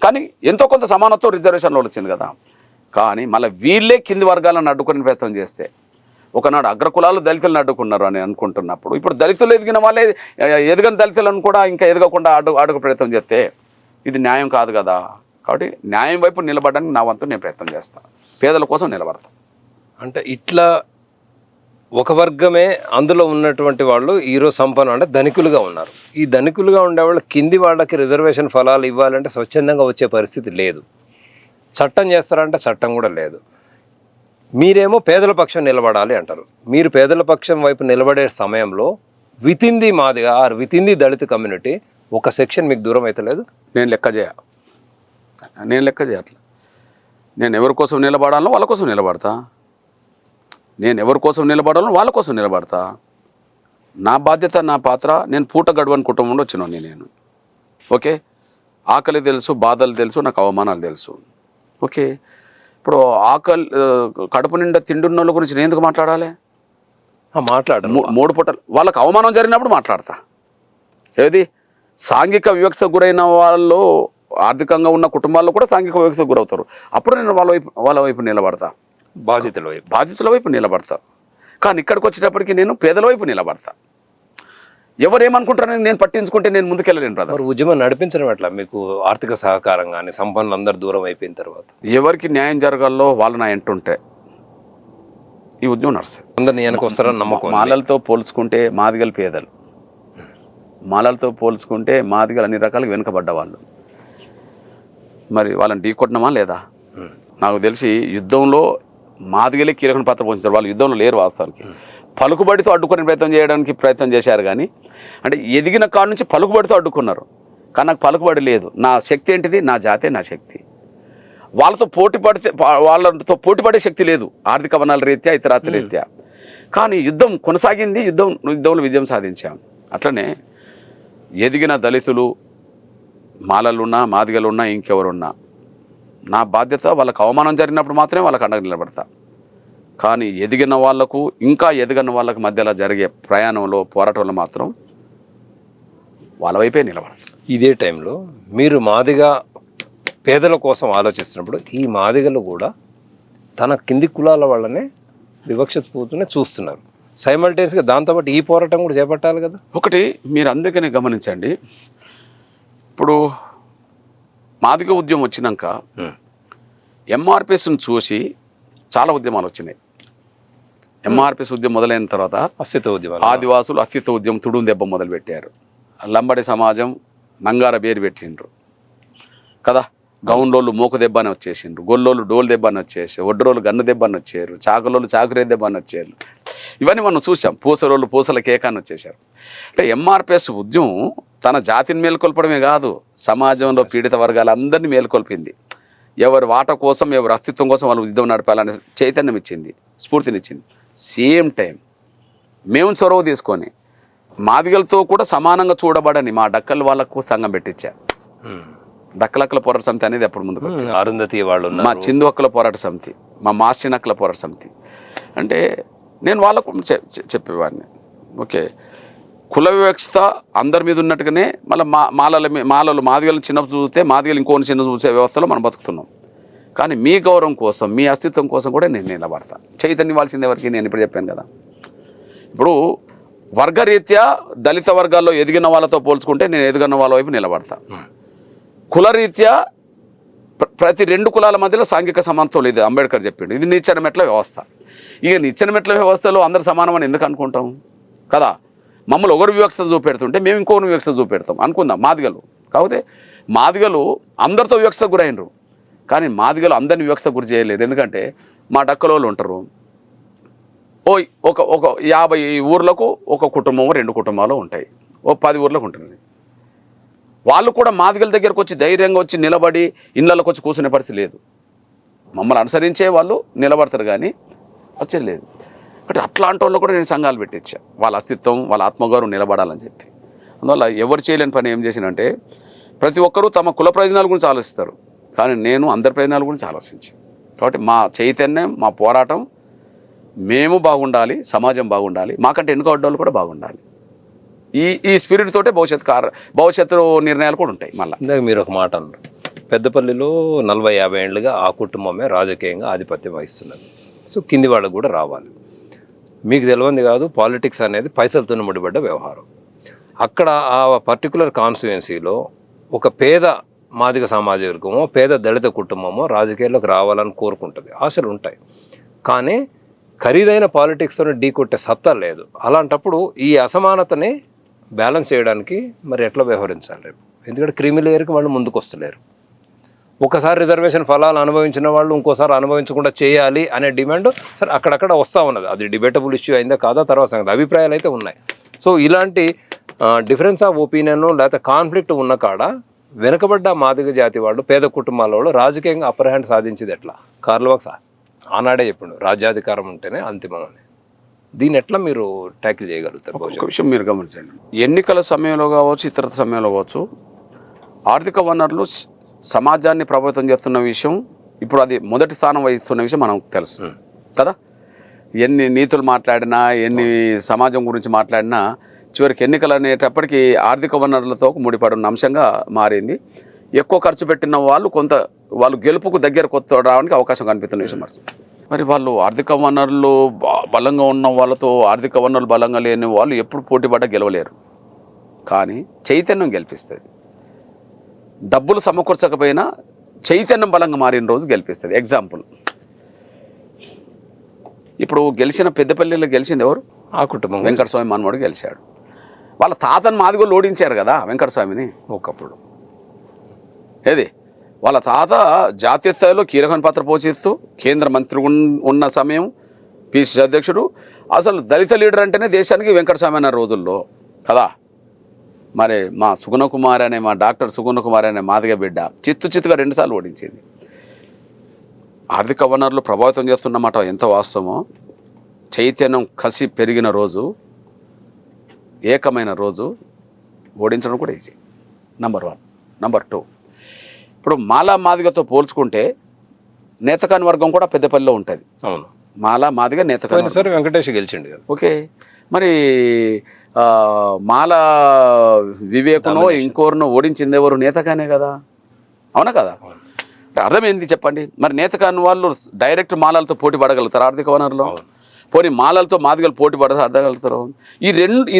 కానీ ఎంతో కొంత సమానత్వం రిజర్వేషన్లో వచ్చింది కదా. కానీ మళ్ళీ వీళ్ళే కింది వర్గాలను అడ్డుకునే ప్రయత్నం చేస్తే ఒకనాడు అగ్రకులాలు దళితులను అడ్డుకున్నారు అని అనుకుంటున్నప్పుడు ఇప్పుడు దళితులు ఎదిగిన వాళ్ళే ఎదగని దళితులను కూడా ఇంకా ఎదగకుండా అడ్డుకు ప్రయత్నం చేస్తే ఇది న్యాయం కాదు కదా. కాబట్టి న్యాయం వైపు నిలబడడానికి నా వంతు నేను ప్రయత్నం చేస్తాను, పేదల కోసం నిలబడతాను. అంటే ఇట్లా ఒక వర్గమే అందులో ఉన్నటువంటి వాళ్ళు ఈరోజు సంపన్నం అంటే ధనికులుగా ఉన్నారు. ఈ ధనికులుగా ఉండేవాళ్ళు కింది వాళ్ళకి రిజర్వేషన్ ఫలాలు ఇవ్వాలంటే స్వచ్ఛందంగా వచ్చే పరిస్థితి లేదు. చట్టం చేస్తారంటే చట్టం కూడా లేదు. మీరేమో పేదల పక్షం నిలబడాలి అంటారు. మీరు పేదల పక్షం వైపు నిలబడే సమయంలో within the Madiga or within the Dalit community ఒక సెక్షన్ మీకు దూరం అయితే లేదు. నేను లెక్క చేయట్లా. నేను ఎవరి కోసం నిలబడాలో వాళ్ళ కోసం నిలబడతా. నేను ఎవరి కోసం నిలబడాలో వాళ్ళ కోసం నిలబడతా. నా బాధ్యత, నా పాత్ర. నేను పూట గడవని కుటుంబంలో వచ్చినాను నేను. ఓకే, ఆకలి తెలుసు, బాధలు తెలుసు, నాకు అవమానాలు తెలుసు. ఓకే, ఇప్పుడు ఆకలి కడుపు నిండా తిండున్న వాళ్ళ గురించి నేను ఎందుకు మాట్లాడాలి? మాట్లాడను. 3 పూటలు వాళ్ళకి అవమానం జరిగినప్పుడు మాట్లాడతా. ఏది సాంఘిక వివక్షకు గురైన వాళ్ళు ఆర్థికంగా ఉన్న కుటుంబాల్లో కూడా సాంఘిక వివక్షకు గురవుతారు. అప్పుడు నేను వాళ్ళ వైపు నిలబడతా, బాధితుల వైపు నిలబడతా. కానీ ఇక్కడికి వచ్చేటప్పటికి నేను పేదల వైపు నిలబడతా. ఎవరేమనుకుంటారని నేను పట్టించుకుంటే నేను ముందుకెళ్ళలేను బ్రదర్. ఉద్యమం నడిపించడం ఎట్లా? మీకు ఆర్థిక సహకారం కానీ సంపన్నులు అందరూ దూరం అయిపోయిన తర్వాత ఎవరికి న్యాయం జరగాలో వాళ్ళు నా ఎంటుంటే ఈ ఉద్యమం నడుస్తుంది. అందరినీ వెనక వస్తారని నమ్మకం. మాలలతో పోల్చుకుంటే మాదిగలు పేదలు, మాలలతో పోల్చుకుంటే మాదిగలు అన్ని రకాలుగా వెనుకబడ్డ వాళ్ళు. మరి వాళ్ళని ఢీకొట్టినామా లేదా? నాకు తెలిసి యుద్ధంలో మాదిగలే కీలక పాత్ర పోషించారు. వాళ్ళు యుద్ధంలో లేరు వాస్తవానికి. పలుకుబడితో అడ్డుకునే ప్రయత్నం చేశారు కానీ అంటే ఎదిగిన కాడ నుంచి పలుకుబడితో అడ్డుకున్నారు. కానీ నాకు పలుకుబడి లేదు. నా శక్తి ఏంటిది? నా జాతే నా శక్తి. వాళ్ళతో పోటీపడే శక్తి లేదు ఆర్థిక వనరుల రీత్యా, ఇతరాత్ర రీత్యా. కానీ యుద్ధం కొనసాగింది, యుద్ధంలో విజయం సాధించాం. అట్లనే ఎదిగిన దళితులు, మాలలున్నా, మాదిగలున్నా, ఇంకెవరున్నా నా బాధ్యత వాళ్ళకి అవమానం జరిగినప్పుడు మాత్రమే వాళ్ళకి అండగా నిలబడతా. కానీ ఎదిగిన వాళ్లకు ఇంకా ఎదగని వాళ్ళకి మధ్యలో జరిగే ప్రయాణంలో, పోరాటంలో మాత్రం వాళ్ళ వైపే నిలబడతా. ఇదే టైంలో మీరు మాదిగా పేదల కోసం ఆలోచిస్తున్నప్పుడు ఈ మాదిగలు కూడా తన కింది కులాల వాళ్ళనే వివక్షతూనే చూస్తున్నారు. సైమల్టేనియస్గా దాంతోపాటు ఈ పోరాటం కూడా చేపట్టాలి కదా. ఒకటి మీరు అందుకనే గమనించండి, ఇప్పుడు మాదిగ ఉద్యమం వచ్చినాక ఎంఆర్పిఎస్ను చూసి చాలా ఉద్యమాలు వచ్చినాయి. ఎంఆర్పిఎస్ ఉద్యమం మొదలైన తర్వాత అస్తిత్వ ఉద్యమం, ఆదివాసులు అస్తిత్వ ఉద్యమం తుడుం దెబ్బ మొదలుపెట్టారు. లంబడి సమాజం నంగార బేరు పెట్టిండ్రు కదా. గౌండోళ్ళు మోకు దెబ్బ అని వచ్చేసిండ్రు, గొల్లోళ్ళు డోలు దెబ్బ అని వచ్చేసి, ఒడ్డరోళ్ళు గన్ను దెబ్బ అని వచ్చారు, చాకులోళ్ళు చాకురే దెబ్బ అని వచ్చారు. ఇవన్నీ మనం చూసాం. పూసరోళ్ళు పూసల కేకాన్ని వచ్చేసారు. అంటే ఎంఆర్పిఎస్ ఉద్యమం తన జాతిని మేల్కొల్పడమే కాదు, సమాజంలో పీడిత వర్గాలందరినీ మేల్కొల్పింది. ఎవరి వాట కోసం, ఎవరి అస్తిత్వం కోసం వాళ్ళు ఉద్యమం నడపాలనే చైతన్యం ఇచ్చింది, స్ఫూర్తినిచ్చింది. సేమ్ టైం మేము చొరవ తీసుకొని మాదిగలతో కూడా సమానంగా చూడబడని మా డక్కల వాళ్ళకు సంఘం పెట్టించారు. డక్కలక్కల పోరాట సమితి అనేది అప్పుడు ముందుకు అరుంధతి వాళ్ళు, మా చిందు హక్కుల పోరాట సమితి, మా మాస్టిన్ హక్కుల పోరాట సమితి. అంటే నేను వాళ్ళకు చెప్పేవాడిని, ఓకే కుల వివక్షత అందరి మీద ఉన్నట్టుగానే మళ్ళీ మాలలు మాదిగలు చిన్న చూస్తే మాదిగలు ఇంకోని చిన్న చూసే వ్యవస్థలో మనం బతుకుతున్నాం. కానీ మీ గౌరవం కోసం, మీ అస్తిత్వం కోసం కూడా నేను నిలబడతా. చైతన్యం ఇవ్వాల్సింది ఎవరికి? నేను ఇప్పుడు చెప్పాను కదా. ఇప్పుడు వర్గరీత్యా దళిత వర్గాల్లో ఎదిగిన వాళ్ళతో పోల్చుకుంటే నేను ఎదిగిన వాళ్ళ వైపు నిలబడతా. కులరీత్యా ప్రతి 2 కులాల మధ్యలో సాంఘిక సమానత్వం లేదు, అంబేద్కర్ చెప్పిండు. ఇది నిచ్చెన మెట్ల వ్యవస్థ. ఇక నిచ్చెన మెట్ల వ్యవస్థలో అందరు సమానమని ఎందుకు అనుకుంటాం కదా. మమ్మల్ని ఒకరు వివక్షత చూపెడుతుంటే మేము ఇంకొకరు వివక్షత చూపెడతాం అనుకుందాం మాదిగలు. కాకపోతే మాదిగలు అందరితో వివక్షత గురైనరు, కానీ మాదిగలు అందరిని వివక్షత గురి చేయలేరు. ఎందుకంటే మా డక్కలోళ్ళు ఉంటారు, ఒక 50 ఊర్లకు ఒక కుటుంబం 2 కుటుంబాలు ఉంటాయి, 10 ఊర్లకు ఉంటుంది. వాళ్ళు కూడా మాదిగల దగ్గరకు వచ్చి ధైర్యంగా వచ్చి నిలబడి ఇళ్ళకి వచ్చి కూర్చునే పరిస్థితి లేదు. మమ్మల్ని అనుసరించే వాళ్ళు నిలబడతారు, కానీ వచ్చేది లేదు. బట్ అట్లాంటి వాళ్ళు కూడా నేను సంఘాలు పెట్టించా, వాళ్ళ అస్తిత్వం వాళ్ళ ఆత్మగౌరవం నిలబడాలని చెప్పి. అందువల్ల ఎవరు చేయలేని పని ఏం చేసినంటే ప్రతి ఒక్కరూ తమ కుల ప్రయోజనాల గురించి ఆలోచిస్తారు, కానీ నేను అందరి ప్రయోజనాల గురించి ఆలోచించాను. కాబట్టి మా చైతన్యం, మా పోరాటం, మేము బాగుండాలి, సమాజం బాగుండాలి, మాకంటే ఎన్నుకోబడ్డ వాళ్ళు కూడా బాగుండాలి. ఈ స్పిరిట్ తోటే భవిష్యత్తు నిర్ణయాలు కూడా ఉంటాయి. మళ్ళీ ఇందాక మీరు ఒక మాట అన్నారు, పెద్దపల్లిలో 40-50 ఏళ్ళుగా ఆ కుటుంబమే రాజకీయంగా ఆధిపత్యం వహిస్తున్నది. సో కింది వాళ్ళకు కూడా రావాలి. మీకు తెలియంది కాదు, పాలిటిక్స్ అనేది పైసలతో ముడిపడ్డ వ్యవహారం. అక్కడ ఆ పర్టికులర్ కాన్స్టిట్యుయెన్సీలో ఒక పేద మాదిగ సమాజ వర్గమో పేద దళిత కుటుంబమో రాజకీయాల్లోకి రావాలని కోరుకుంటుంది, ఆశలు ఉంటాయి. కానీ ఖరీదైన పాలిటిక్స్తో ఢీ కొట్టే సత్తా లేదు. అలాంటప్పుడు ఈ అసమానతని బ్యాలెన్స్ చేయడానికి మరి ఎట్లా వ్యవహరించాలి రేపు? ఎందుకంటే క్రీమీ లేయర్కి వాళ్ళు ముందుకు వస్తలేరు. ఒకసారి రిజర్వేషన్ ఫలాలు అనుభవించిన వాళ్ళు ఇంకోసారి అనుభవించకుండా చేయాలి అనే డిమాండ్ సరే అక్కడక్కడ వస్తూ ఉన్నది. అది డిబేటబుల్ ఇష్యూ అయిందా కాదా తర్వాత సంగతి, అభిప్రాయాలు అయితే ఉన్నాయి. సో ఇలాంటి డిఫరెన్స్ ఆఫ్ ఒపీనియన్ లేకపోతే కాన్ఫ్లిక్ట్ ఉన్న కాడ వెనుకబడ్డ మాదిగ జాతి వాళ్ళు, పేద కుటుంబాల వాళ్ళు రాజకీయంగా అప్పర్ హ్యాండ్ సాధించేది ఎట్లా? కార్ల్వాక్స్ ఆనాడే చెప్పిండు, రాజ్యాధికారం ఉంటేనే అంతిమం అని. దీన్ని ఎట్లా మీరు ట్యాకిల్ చేయగలుగుతారు? ఒక విషయం మీరు గమనించండి, ఎన్నికల సమయంలో కావచ్చు, ఇతర సమయంలో కావచ్చు, ఆర్థిక వనరులు సమాజాన్ని ప్రభావితం చేస్తున్న విషయం ఇప్పుడు అది మొదటి స్థానం వహిస్తున్న విషయం మనకు తెలుసు కదా. ఎన్ని నీతులు మాట్లాడినా, ఎన్ని సమాజం గురించి మాట్లాడినా, చివరికి ఎన్నికలు అనేటప్పటికీ ఆర్థిక వనరులతో ముడిపడిన అంశంగా మారింది. ఎక్కువ ఖర్చు పెట్టిన వాళ్ళు గెలుపుకు దగ్గర కొత్త రావడానికి అవకాశం కనిపిస్తున్న విషయం. మరి వాళ్ళు ఆర్థిక వనరులు బలంగా ఉన్న వాళ్ళతో ఆర్థిక వనరులు బలంగా లేని వాళ్ళు ఎప్పుడు పోటీపడ్డా గెలవలేరు. కానీ చైతన్యం గెలిపిస్తుంది. డబ్బులు సమకూర్చకపోయినా చైతన్యం బలంగా మారిన రోజు గెలిపిస్తుంది. ఎగ్జాంపుల్, ఇప్పుడు గెలిచిన పెద్దపల్లిలో గెలిచింది ఎవరు? ఆ కుటుంబం. వెంకటస్వామి మనమోడు గెలిచాడు. వాళ్ళ తాతను మాదిగోళ్ళు ఓడించారు కదా వెంకటస్వామిని ఒకప్పుడు. ఏది వాళ్ళ తాత జాతీయ స్థాయిలో కీలకమైన పాత్ర పోషిస్తూ కేంద్ర మంత్రి ఉన్న సమయం, పిసిసి అధ్యక్షుడు. అసలు దళిత లీడర్ అంటేనే దేశానికి వెంకటస్వామి అన్న రోజుల్లో కదా. మరి మా సుగుణకుమారి అనే మా డాక్టర్ సుగుణకుమారి అనే మాదిగ బిడ్డ చిత్తుగా 2 సార్లు ఓడించింది. ఆర్థిక వనరులు ప్రభావితం చేస్తున్నమాట ఎంత వాస్తవమో, చైతన్యం కసి పెరిగిన రోజు, ఏకమైన రోజు ఓడించడం కూడా ఈజీ. నంబర్ 1. నంబర్ 2, ఇప్పుడు మాలా మాదిగతో పోల్చుకుంటే నేతకాని వర్గం కూడా పెద్దపల్లిలో ఉంటుంది. అవును, మాలా మాదిగ నేతకాని. సరే వెంకటేష్ గెలిచిండు కదా. ఓకే, మరి మాల వివేకునో ఇంకోరినో ఓడించింది ఎవరు? నేతకానే కదా. అవునా కదా? అర్థం ఏంది చెప్పండి? మరి నేతకాని వాళ్ళు డైరెక్ట్ మాలలతో పోటీ పడగలుగుతారు ఆర్థిక వనరులో? పోనీ మాలలతో మాదిగలు పోటీ పడగలుగుతారు? ఈ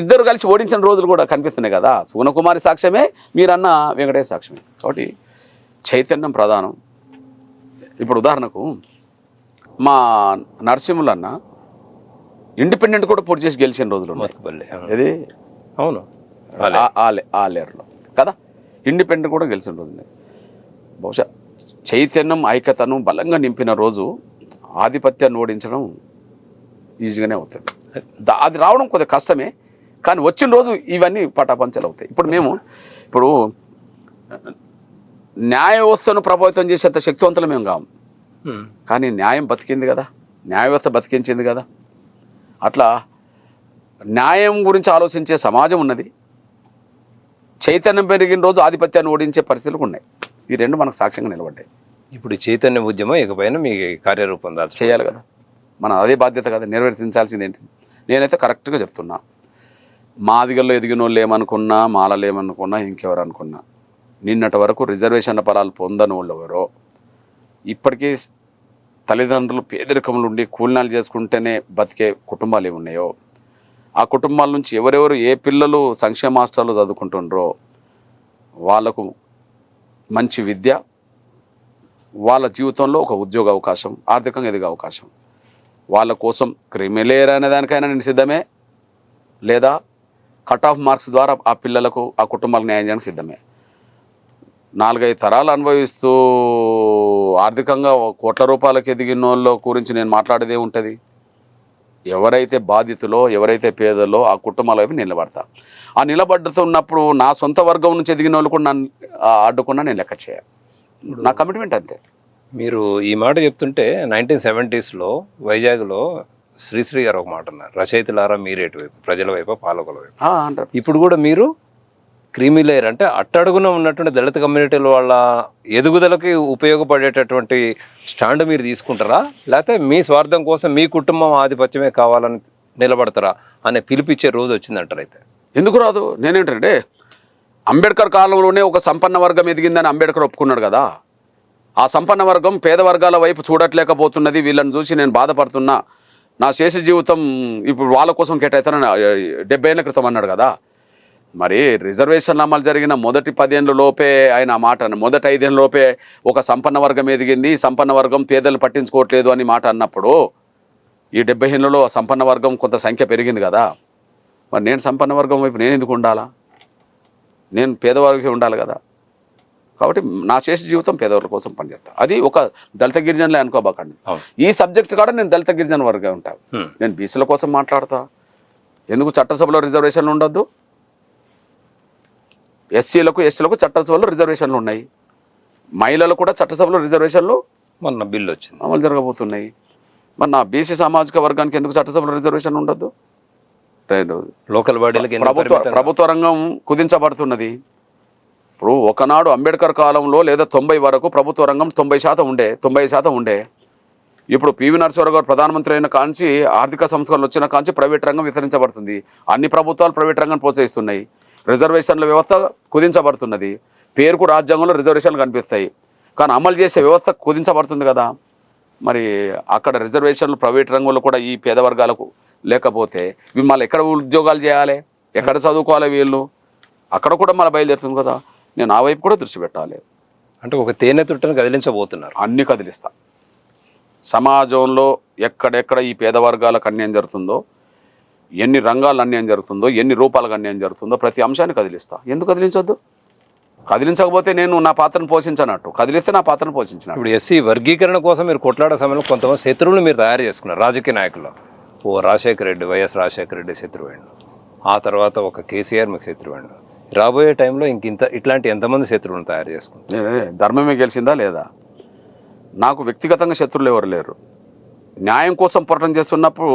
ఇద్దరు కలిసి ఓడించిన రోజులు కూడా కనిపిస్తున్నాయి కదా. సుగుణకుమారి సాక్ష్యమే, మీరన్న వెంకటేష్ సాక్ష్యమే. కాబట్టి చైతన్యం ప్రధానం. ఇప్పుడు ఉదాహరణకు మా నరసింహులన్న ఇండిపెండెంట్ కూడా పోటీ చేసి గెలిచిన రోజులు ఇది. అవును, ఆలేరులో కదా ఇండిపెండెంట్ కూడా గెలిచిన రోజు. బహుశా చైతన్యం ఐక్యతను బలంగా నింపిన రోజు ఆధిపత్యాన్ని ఓడించడం ఈజీగానే అవుతుంది. అది రావడం కొద్దిగా కష్టమే, కానీ వచ్చిన రోజు ఇవన్నీ పటాపంచలు అవుతాయి. ఇప్పుడు న్యాయ వ్యవస్థను ప్రభావితం చేసేంత శక్తివంతులు మేము కాము, కానీ న్యాయం బతికింది కదా, న్యాయ వ్యవస్థ బతికించింది కదా. అట్లా న్యాయం గురించి ఆలోచించే సమాజం ఉన్నది. చైతన్యం పెరిగిన రోజు ఆధిపత్యాన్ని ఓడించే పరిస్థితులు ఉన్నాయి. ఈ 2 మనకు సాక్ష్యంగా నిలబడ్డాయి. ఇప్పుడు చైతన్య ఉద్యమం ఇకపైన మీ కార్యరూపం చేయాలి కదా, మన అదే బాధ్యత కదా, నిర్వర్తించాల్సింది ఏంటి? నేనైతే కరెక్ట్గా చెప్తున్నా, మాదిగల్లో ఎదిగిన వాళ్ళు ఏమనుకున్నా, మాలలు ఏమనుకున్నా, ఇంకెవరు అనుకున్నా, నిన్నటి వరకు రిజర్వేషన్ల ఫలాలు పొందని వాళ్ళు ఎవరో, ఇప్పటికీ తల్లిదండ్రులు పేదరికంలో ఉండి కూలినాలు చేసుకుంటేనే బతికే కుటుంబాలు ఏమున్నాయో, ఆ కుటుంబాల నుంచి ఎవరెవరు ఏ పిల్లలు సంక్షేమ హాస్టల్లో చదువుకుంటుండ్రో వాళ్ళకు మంచి విద్య, వాళ్ళ జీవితంలో ఒక ఉద్యోగ అవకాశం, ఆర్థికంగా ఎదిగే అవకాశం, వాళ్ళ కోసం క్రిమిలేయర్ అనే దానికైనా నేను సిద్ధమే, లేదా కట్ ఆఫ్ మార్క్స్ ద్వారా ఆ పిల్లలకు ఆ కుటుంబాలకు న్యాయం చేయడానికి సిద్ధమే. 4-5 తరాలు అనుభవిస్తూ ఆర్థికంగా కోట్ల రూపాయలకు ఎదిగిన వాళ్ళ గురించి నేను మాట్లాడేదే ఉంటుంది. ఎవరైతే బాధితులో, ఎవరైతే పేదలో ఆ కుటుంబాల వైపు నిలబడతా. ఆ నిలబడుతున్నప్పుడు నా సొంత వర్గం నుంచి ఎదిగిన వాళ్ళు కూడా నన్ను అడ్డుకున్నా నేను లెక్క చేయాలి. నా కమిట్మెంట్ అంతే. మీరు ఈ మాట చెప్తుంటే 1970s వైజాగ్లో శ్రీశ్రీ గారు ఒక మాట అన్నారు, రచయితలారా మీరేటి వైపు, ప్రజల వైపు, పాలకుల వైపు. ఇప్పుడు కూడా మీరు క్రీమీ లేయర్ అంటే అట్టడుగున ఉన్నటువంటి దళిత కమ్యూనిటీల వాళ్ళ ఎదుగుదలకి ఉపయోగపడేటటువంటి స్టాండ్ మీరు తీసుకుంటారా, లేకపోతే మీ స్వార్థం కోసం మీ కుటుంబం ఆధిపత్యమే కావాలని నిలబడతారా అనే పిలిపిచ్చే రోజు వచ్చిందంటారు? అయితే ఎందుకు రాదు? నేనేంటంటే అంబేద్కర్ కాలంలోనే ఒక సంపన్న వర్గం ఎదిగిందని అంబేద్కర్ ఒప్పుకున్నాడు కదా. ఆ సంపన్న వర్గం పేద వర్గాల వైపు చూడట్లేకపోతున్నది, వీళ్ళని చూసి నేను బాధపడుతున్నా, నా శేష జీవితం ఇప్పుడు వాళ్ళ కోసం కేటాయిస్తానని 70 ఏళ్ల క్రితం అన్నాడు కదా. మరి రిజర్వేషన్లు అమలు జరిగిన మొదటి 10 ఏళ్ళ లోపే ఆయన మాట, మొదటి 5 ఏళ్ళ లోపే ఒక సంపన్న వర్గం ఎదిగింది, సంపన్న వర్గం పేదలు పట్టించుకోవట్లేదు అని మాట అన్నప్పుడు ఈ 70 ఏళ్ళలో సంపన్న వర్గం కొంత సంఖ్య పెరిగింది కదా. మరి నేను సంపన్న వర్గం వైపు నేను ఎందుకు ఉండాలా? నేను పేదవారికి ఉండాలి కదా. కాబట్టి నా శేష జీవితం పేదవాళ్ళ కోసం పనిచేస్తా. అది ఒక దళిత గిరిజనులే అనుకోబాకండి. ఈ సబ్జెక్ట్ కూడా నేను దళిత గిరిజన వర్గం ఉంటాను. నేను బీసీల కోసం మాట్లాడతా. ఎందుకు చట్టసభలో రిజర్వేషన్లు ఉండొద్దు? ఎస్సీలకు ఎస్టీలకు చట్టసభలో రిజర్వేషన్లు ఉన్నాయి. మహిళలకు కూడా చట్టసభలో రిజర్వేషన్లు మొన్న బిల్లు వచ్చింది, అమలు జరగబోతున్నాయి. మరి నా బీసీ సామాజిక వర్గానికి ఎందుకు చట్టసభలో రిజర్వేషన్ ఉండొద్దు? లోకల్ బాడీలకి ప్రభుత్వ రంగం కుదించబడుతున్నది. ఇప్పుడు ఒకనాడు అంబేద్కర్ కాలంలో లేదా 90 వరకు ప్రభుత్వ రంగం 90% ఉండే. ఇప్పుడు పివి నరసింహారావు గారు ప్రధానమంత్రి అయిన కాంచి ఆర్థిక సంస్కరణలు వచ్చిన కాంచి ప్రైవేట్ రంగం విస్తరించబడుతుంది. అన్ని ప్రభుత్వాలు ప్రైవేట్ రంగాన్ని ప్రోత్సహిస్తున్నాయి. రిజర్వేషన్ల వ్యవస్థ కుదించబడుతున్నది. పేరుకు రాజ్యాంగంలో రిజర్వేషన్లు కనిపిస్తాయి, కానీ అమలు చేసే వ్యవస్థ కుదించబడుతుంది కదా. మరి అక్కడ రిజర్వేషన్లు ప్రైవేట్ రంగంలో కూడా ఈ పేద వర్గాలకు లేకపోతే మళ్ళీ ఎక్కడ ఉద్యోగాలు చేయాలి, ఎక్కడ చదువుకోవాలి వీళ్ళు? అక్కడ కూడా మళ్ళీ బయలుదేరుతుంది కదా. నేను ఆ వైపు కూడా దృష్టి పెట్టాలి. అంటే ఒక తేనె తుట్టను కదిలించబోతున్నారు. అన్ని కదిలిస్తా. సమాజంలో ఎక్కడెక్కడ ఈ పేద వర్గాలకు అన్యాయం జరుగుతుందో, ఎన్ని రంగాలు అన్యాయం జరుగుతుందో, ఎన్ని రూపాలకు అన్యాయం జరుగుతుందో ప్రతి అంశాన్ని కదిలిస్తా. ఎందుకు కదిలించొద్దు? కదిలించకపోతే నేను నా పాత్రను పోషించనట్టు, కదిలిస్తే నా పాత్రను పోషించినట్టు. ఇప్పుడు ఎస్సీ వర్గీకరణ కోసం మీరు కొట్లాడే సమయంలో కొంతమంది శత్రువులు మీరు తయారు చేసుకున్నారు రాజకీయ నాయకులు. రాజశేఖర రెడ్డి, వైఎస్ రాజశేఖర రెడ్డి శత్రువైండు, ఆ తర్వాత ఒక కేసీఆర్ మీకు శత్రువైండు. రాబోయే టైంలో ఇట్లాంటి ఎంతమంది శత్రువులను తయారు చేసుకుంటారు? ధర్మమే గెలిచిందా లేదా? నాకు వ్యక్తిగతంగా శత్రువులు ఎవరు లేరు. న్యాయం కోసం పోరాటం చేస్తున్నప్పుడు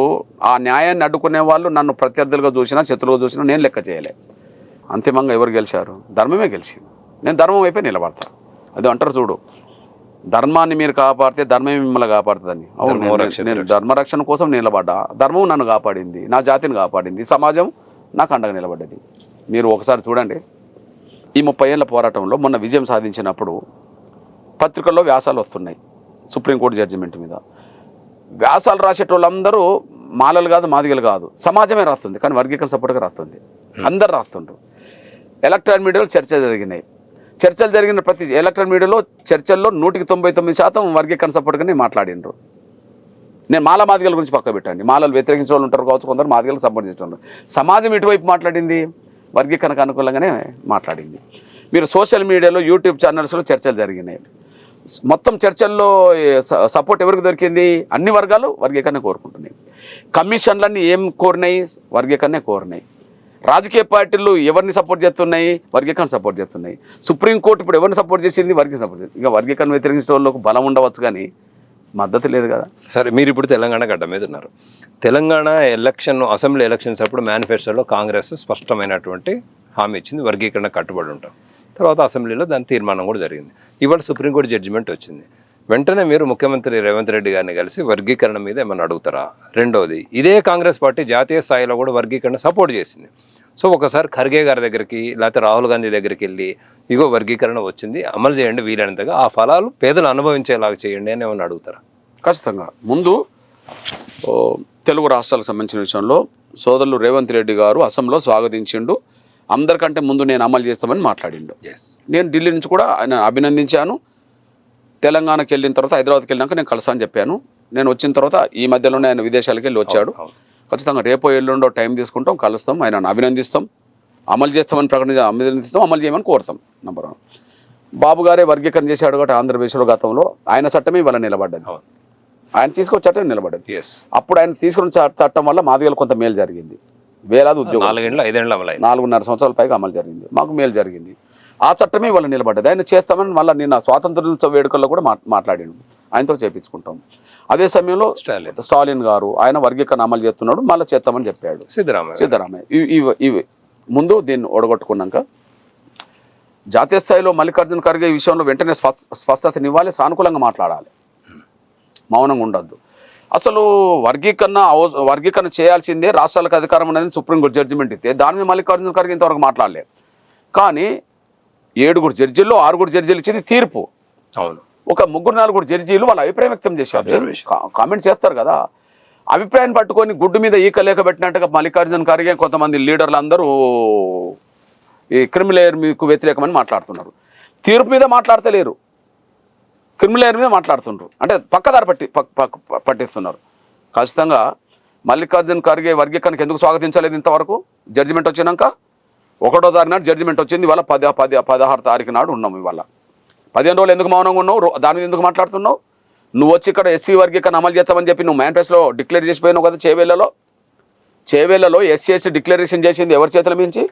ఆ న్యాయాన్ని అడ్డుకునే వాళ్ళు నన్ను ప్రత్యర్థులుగా చూసినా శత్రువుగా చూసినా నేను లెక్క చేయలే. అంతిమంగా ఎవరు గెలిచారు? ధర్మమే గెలిచింది. నేను ధర్మం వైపే నిలబడతా. అది అంటారు చూడు, ధర్మాన్ని మీరు కాపాడితే ధర్మమే మిమ్మల్ని కాపాడుతుందని. అవును, నేను ధర్మరక్షణ కోసం నిలబడ్డా. ధర్మం నన్ను కాపాడింది, నా జాతిని కాపాడింది, సమాజం నాకు అండగా నిలబడ్డది. మీరు ఒకసారి చూడండి, ఈ 30 ఏళ్ల పోరాటంలో మొన్న విజయం సాధించినప్పుడు పత్రికల్లో వ్యాసాలు వస్తున్నాయి సుప్రీంకోర్టు జడ్జిమెంట్ మీద. వ్యాసాలు రాసేటోళ్ళందరూ మాలలు కాదు, మాదిగలు కాదు, సమాజమే రాస్తుంది. కానీ వర్గీకరణ సపోర్ట్గా రాస్తుంది, అందరు రాస్తుండ్రు. ఎలక్ట్రానిక్ మీడియాలో చర్చలు జరిగినాయి. చర్చలు జరిగిన ప్రతి ఎలక్ట్రానిక్ మీడియాలో చర్చల్లో 99% వర్గీకరణ సపోర్ట్గానే మాట్లాడినరు. నేను మాదిగల గురించి పక్క పెట్టండి. మాలలు వ్యతిరేకించే వాళ్ళు ఉంటారు కావచ్చు, కొందరు మాదిగలకు సపోర్ట్ చేస్తున్నారు. సమాజం ఇటువైపు మాట్లాడింది, వర్గీకరణకు అనుకూలంగానే మాట్లాడింది. మీరు సోషల్ మీడియాలో యూట్యూబ్ ఛానల్స్లో చర్చలు జరిగినాయి. మొత్తం చర్చల్లో సపోర్ట్ ఎవరికి దొరికింది? అన్ని వర్గాలు వర్గీకరణ కోరుకుంటున్నాయి. కమిషన్లన్నీ ఏం కోరినాయి? వర్గీకరణే కోరినాయి. రాజకీయ పార్టీలు ఎవరిని సపోర్ట్ చేస్తున్నాయి? వర్గీకరణ సపోర్ట్ చేస్తున్నాయి. సుప్రీంకోర్టు ఇప్పుడు ఎవరిని సపోర్ట్ చేసింది? వర్గీకరణ సపోర్ట్ చేసింది. ఇక వర్గీకరణ వ్యతిరేకించే వాళ్ళకు బలం ఉండవచ్చు, కానీ మద్దతు లేదు కదా. సరే, మీరు ఇప్పుడు తెలంగాణ గడ్డ మీద ఉన్నారు. తెలంగాణ అసెంబ్లీ ఎలక్షన్స్ అప్పుడు మేనిఫెస్టోలో కాంగ్రెస్ స్పష్టమైనటువంటి హామీ ఇచ్చింది, వర్గీకరణ కట్టుబడి ఉంటాం. తర్వాత అసెంబ్లీలో దాని తీర్మానం కూడా జరిగింది. ఇవాళ సుప్రీంకోర్టు జడ్జిమెంట్ వచ్చింది. వెంటనే మీరు ముఖ్యమంత్రి రేవంత్ రెడ్డి గారిని కలిసి వర్గీకరణ మీద ఏమన్నా అడుగుతారా? రెండోది, ఇదే కాంగ్రెస్ పార్టీ జాతీయ స్థాయిలో కూడా వర్గీకరణ సపోర్ట్ చేసింది. సో ఒకసారి ఖర్గే గారి దగ్గరికి లేకపోతే రాహుల్ గాంధీ దగ్గరికి వెళ్ళి ఇగో వర్గీకరణ వచ్చింది, అమలు చేయండి, వీలైనంతగా ఆ ఫలాలు పేదలు అనుభవించేలాగా చేయండి అని ఏమన్నా అడుగుతారా? ఖచ్చితంగా. ముందు తెలుగు రాష్ట్రాలకు సంబంధించిన విషయంలో సోదరులు రేవంత్ రెడ్డి గారు అసెంబ్లీలో స్వాగతించిండు. అందరికంటే ముందు నేను అమలు చేస్తామని మాట్లాడిండు. నేను ఢిల్లీ నుంచి కూడా ఆయన అభినందించాను. తెలంగాణకి వెళ్ళిన తర్వాత హైదరాబాద్కి వెళ్ళినాక నేను కలుసాను చెప్పాను. నేను వచ్చిన తర్వాత ఈ మధ్యలోనే ఆయన విదేశాలకు వెళ్ళి వచ్చాడు. ఖచ్చితంగా రేపో ఎల్లుండో టైం తీసుకుంటాం, కలుస్తాం, ఆయనను అభినందిస్తాం, అమలు చేస్తామని అభినందిస్తాం, అమలు చేయమని కోరుతాం. నెంబర్ 1. బాబు గారే వర్గీకరణ చేశాడు కాబట్టి ఆంధ్రప్రదేశ్లో గతంలో ఆయన చట్టమే ఇవాళ నిలబడ్డది. ఆయన తీసుకొచ్చే చట్టం నిలబడ్డది. అప్పుడు ఆయన తీసుకున్న చట్టం వల్ల మాదిగలు కొంత మేలు జరిగింది. వేలాది ఉద్యోగాలు 4-5 ఏళ్ళు 4.5 సంవత్సరాల పైగా అమలు జరిగింది. మాకు మేలు జరిగింది. ఆ చట్టమే ఇవాళ నిలబడ్డది. ఆయన చేస్తామని మళ్ళీ నిన్న స్వాతంత్ర దినోత్సవ వేడుకల్లో కూడా మాట్లాడాడు. ఆయనతో చేపించుకుంటాం. అదే సమయంలో స్టాలిన్ గారు ఆయన వర్గీకరణ అమలు చేస్తున్నాడు, మళ్ళీ చేస్తామని చెప్పాడు సిద్ధరామయ్య. ఇవి ముందు దీన్ని ఓడగొట్టుకున్నాక జాతీయ స్థాయిలో మల్లికార్జున ఖర్గే ఈ విషయంలో వెంటనే స్పష్టతనివ్వాలి, సానుకూలంగా మాట్లాడాలి, మౌనంగా ఉండద్దు. అసలు వర్గీకరణ చేయాల్సిందే, రాష్ట్రాలకు అధికారం అనేది సుప్రీంకోర్టు జడ్జిమెంట్ ఇస్తే దాని మీద మల్లికార్జున ఖర్గే ఇంతవరకు మాట్లాడలేదు. కానీ 7 జడ్జీల్లో 6 జడ్జీలు ఇచ్చింది తీర్పు. అవును, ఒక 3-4 జడ్జీలు వాళ్ళ అభిప్రాయం వ్యక్తం చేశారు, కామెంట్ చేస్తారు కదా. అభిప్రాయాన్ని పట్టుకొని గుడ్డు మీద ఈక లేక పెట్టినట్టుగా మల్లికార్జున ఖర్గే కొంతమంది లీడర్లు అందరూ ఈ క్రిమిలేయర్ మీకు వ్యతిరేకమని మాట్లాడుతున్నారు. తీర్పు మీద మాట్లాడతలేరు, క్రిమిలేయర్ మీద మాట్లాడుతుండ్రు. అంటే పక్కదారి పట్టిస్తున్నారు. ఖచ్చితంగా మల్లికార్జున ఖర్గే వర్గీకరణకు ఎందుకు స్వాగతించలేదు ఇంతవరకు? జడ్జిమెంట్ వచ్చినాక 1వ తారీఖు నాడు జడ్జిమెంట్ వచ్చింది, ఇవాళ 16 తారీఖు నాడు ఉన్నాము. ఇవాళ 15 రోజులు ఎందుకు మౌనంగా ఉన్నావు? దాని మీద ఎందుకు మాట్లాడుతున్నావు? నువ్వు వచ్చి ఇక్కడ ఎస్సీ వర్గీకరణ అమలు చేస్తామని చెప్పి నువ్వు మేనిఫెస్టోలో డిక్లేర్ చేసిపోయినావు కదా. చేవేళ్లలో ఎస్సీ డిక్లరేషన్ చేసింది ఎవరి చేతుల మించి?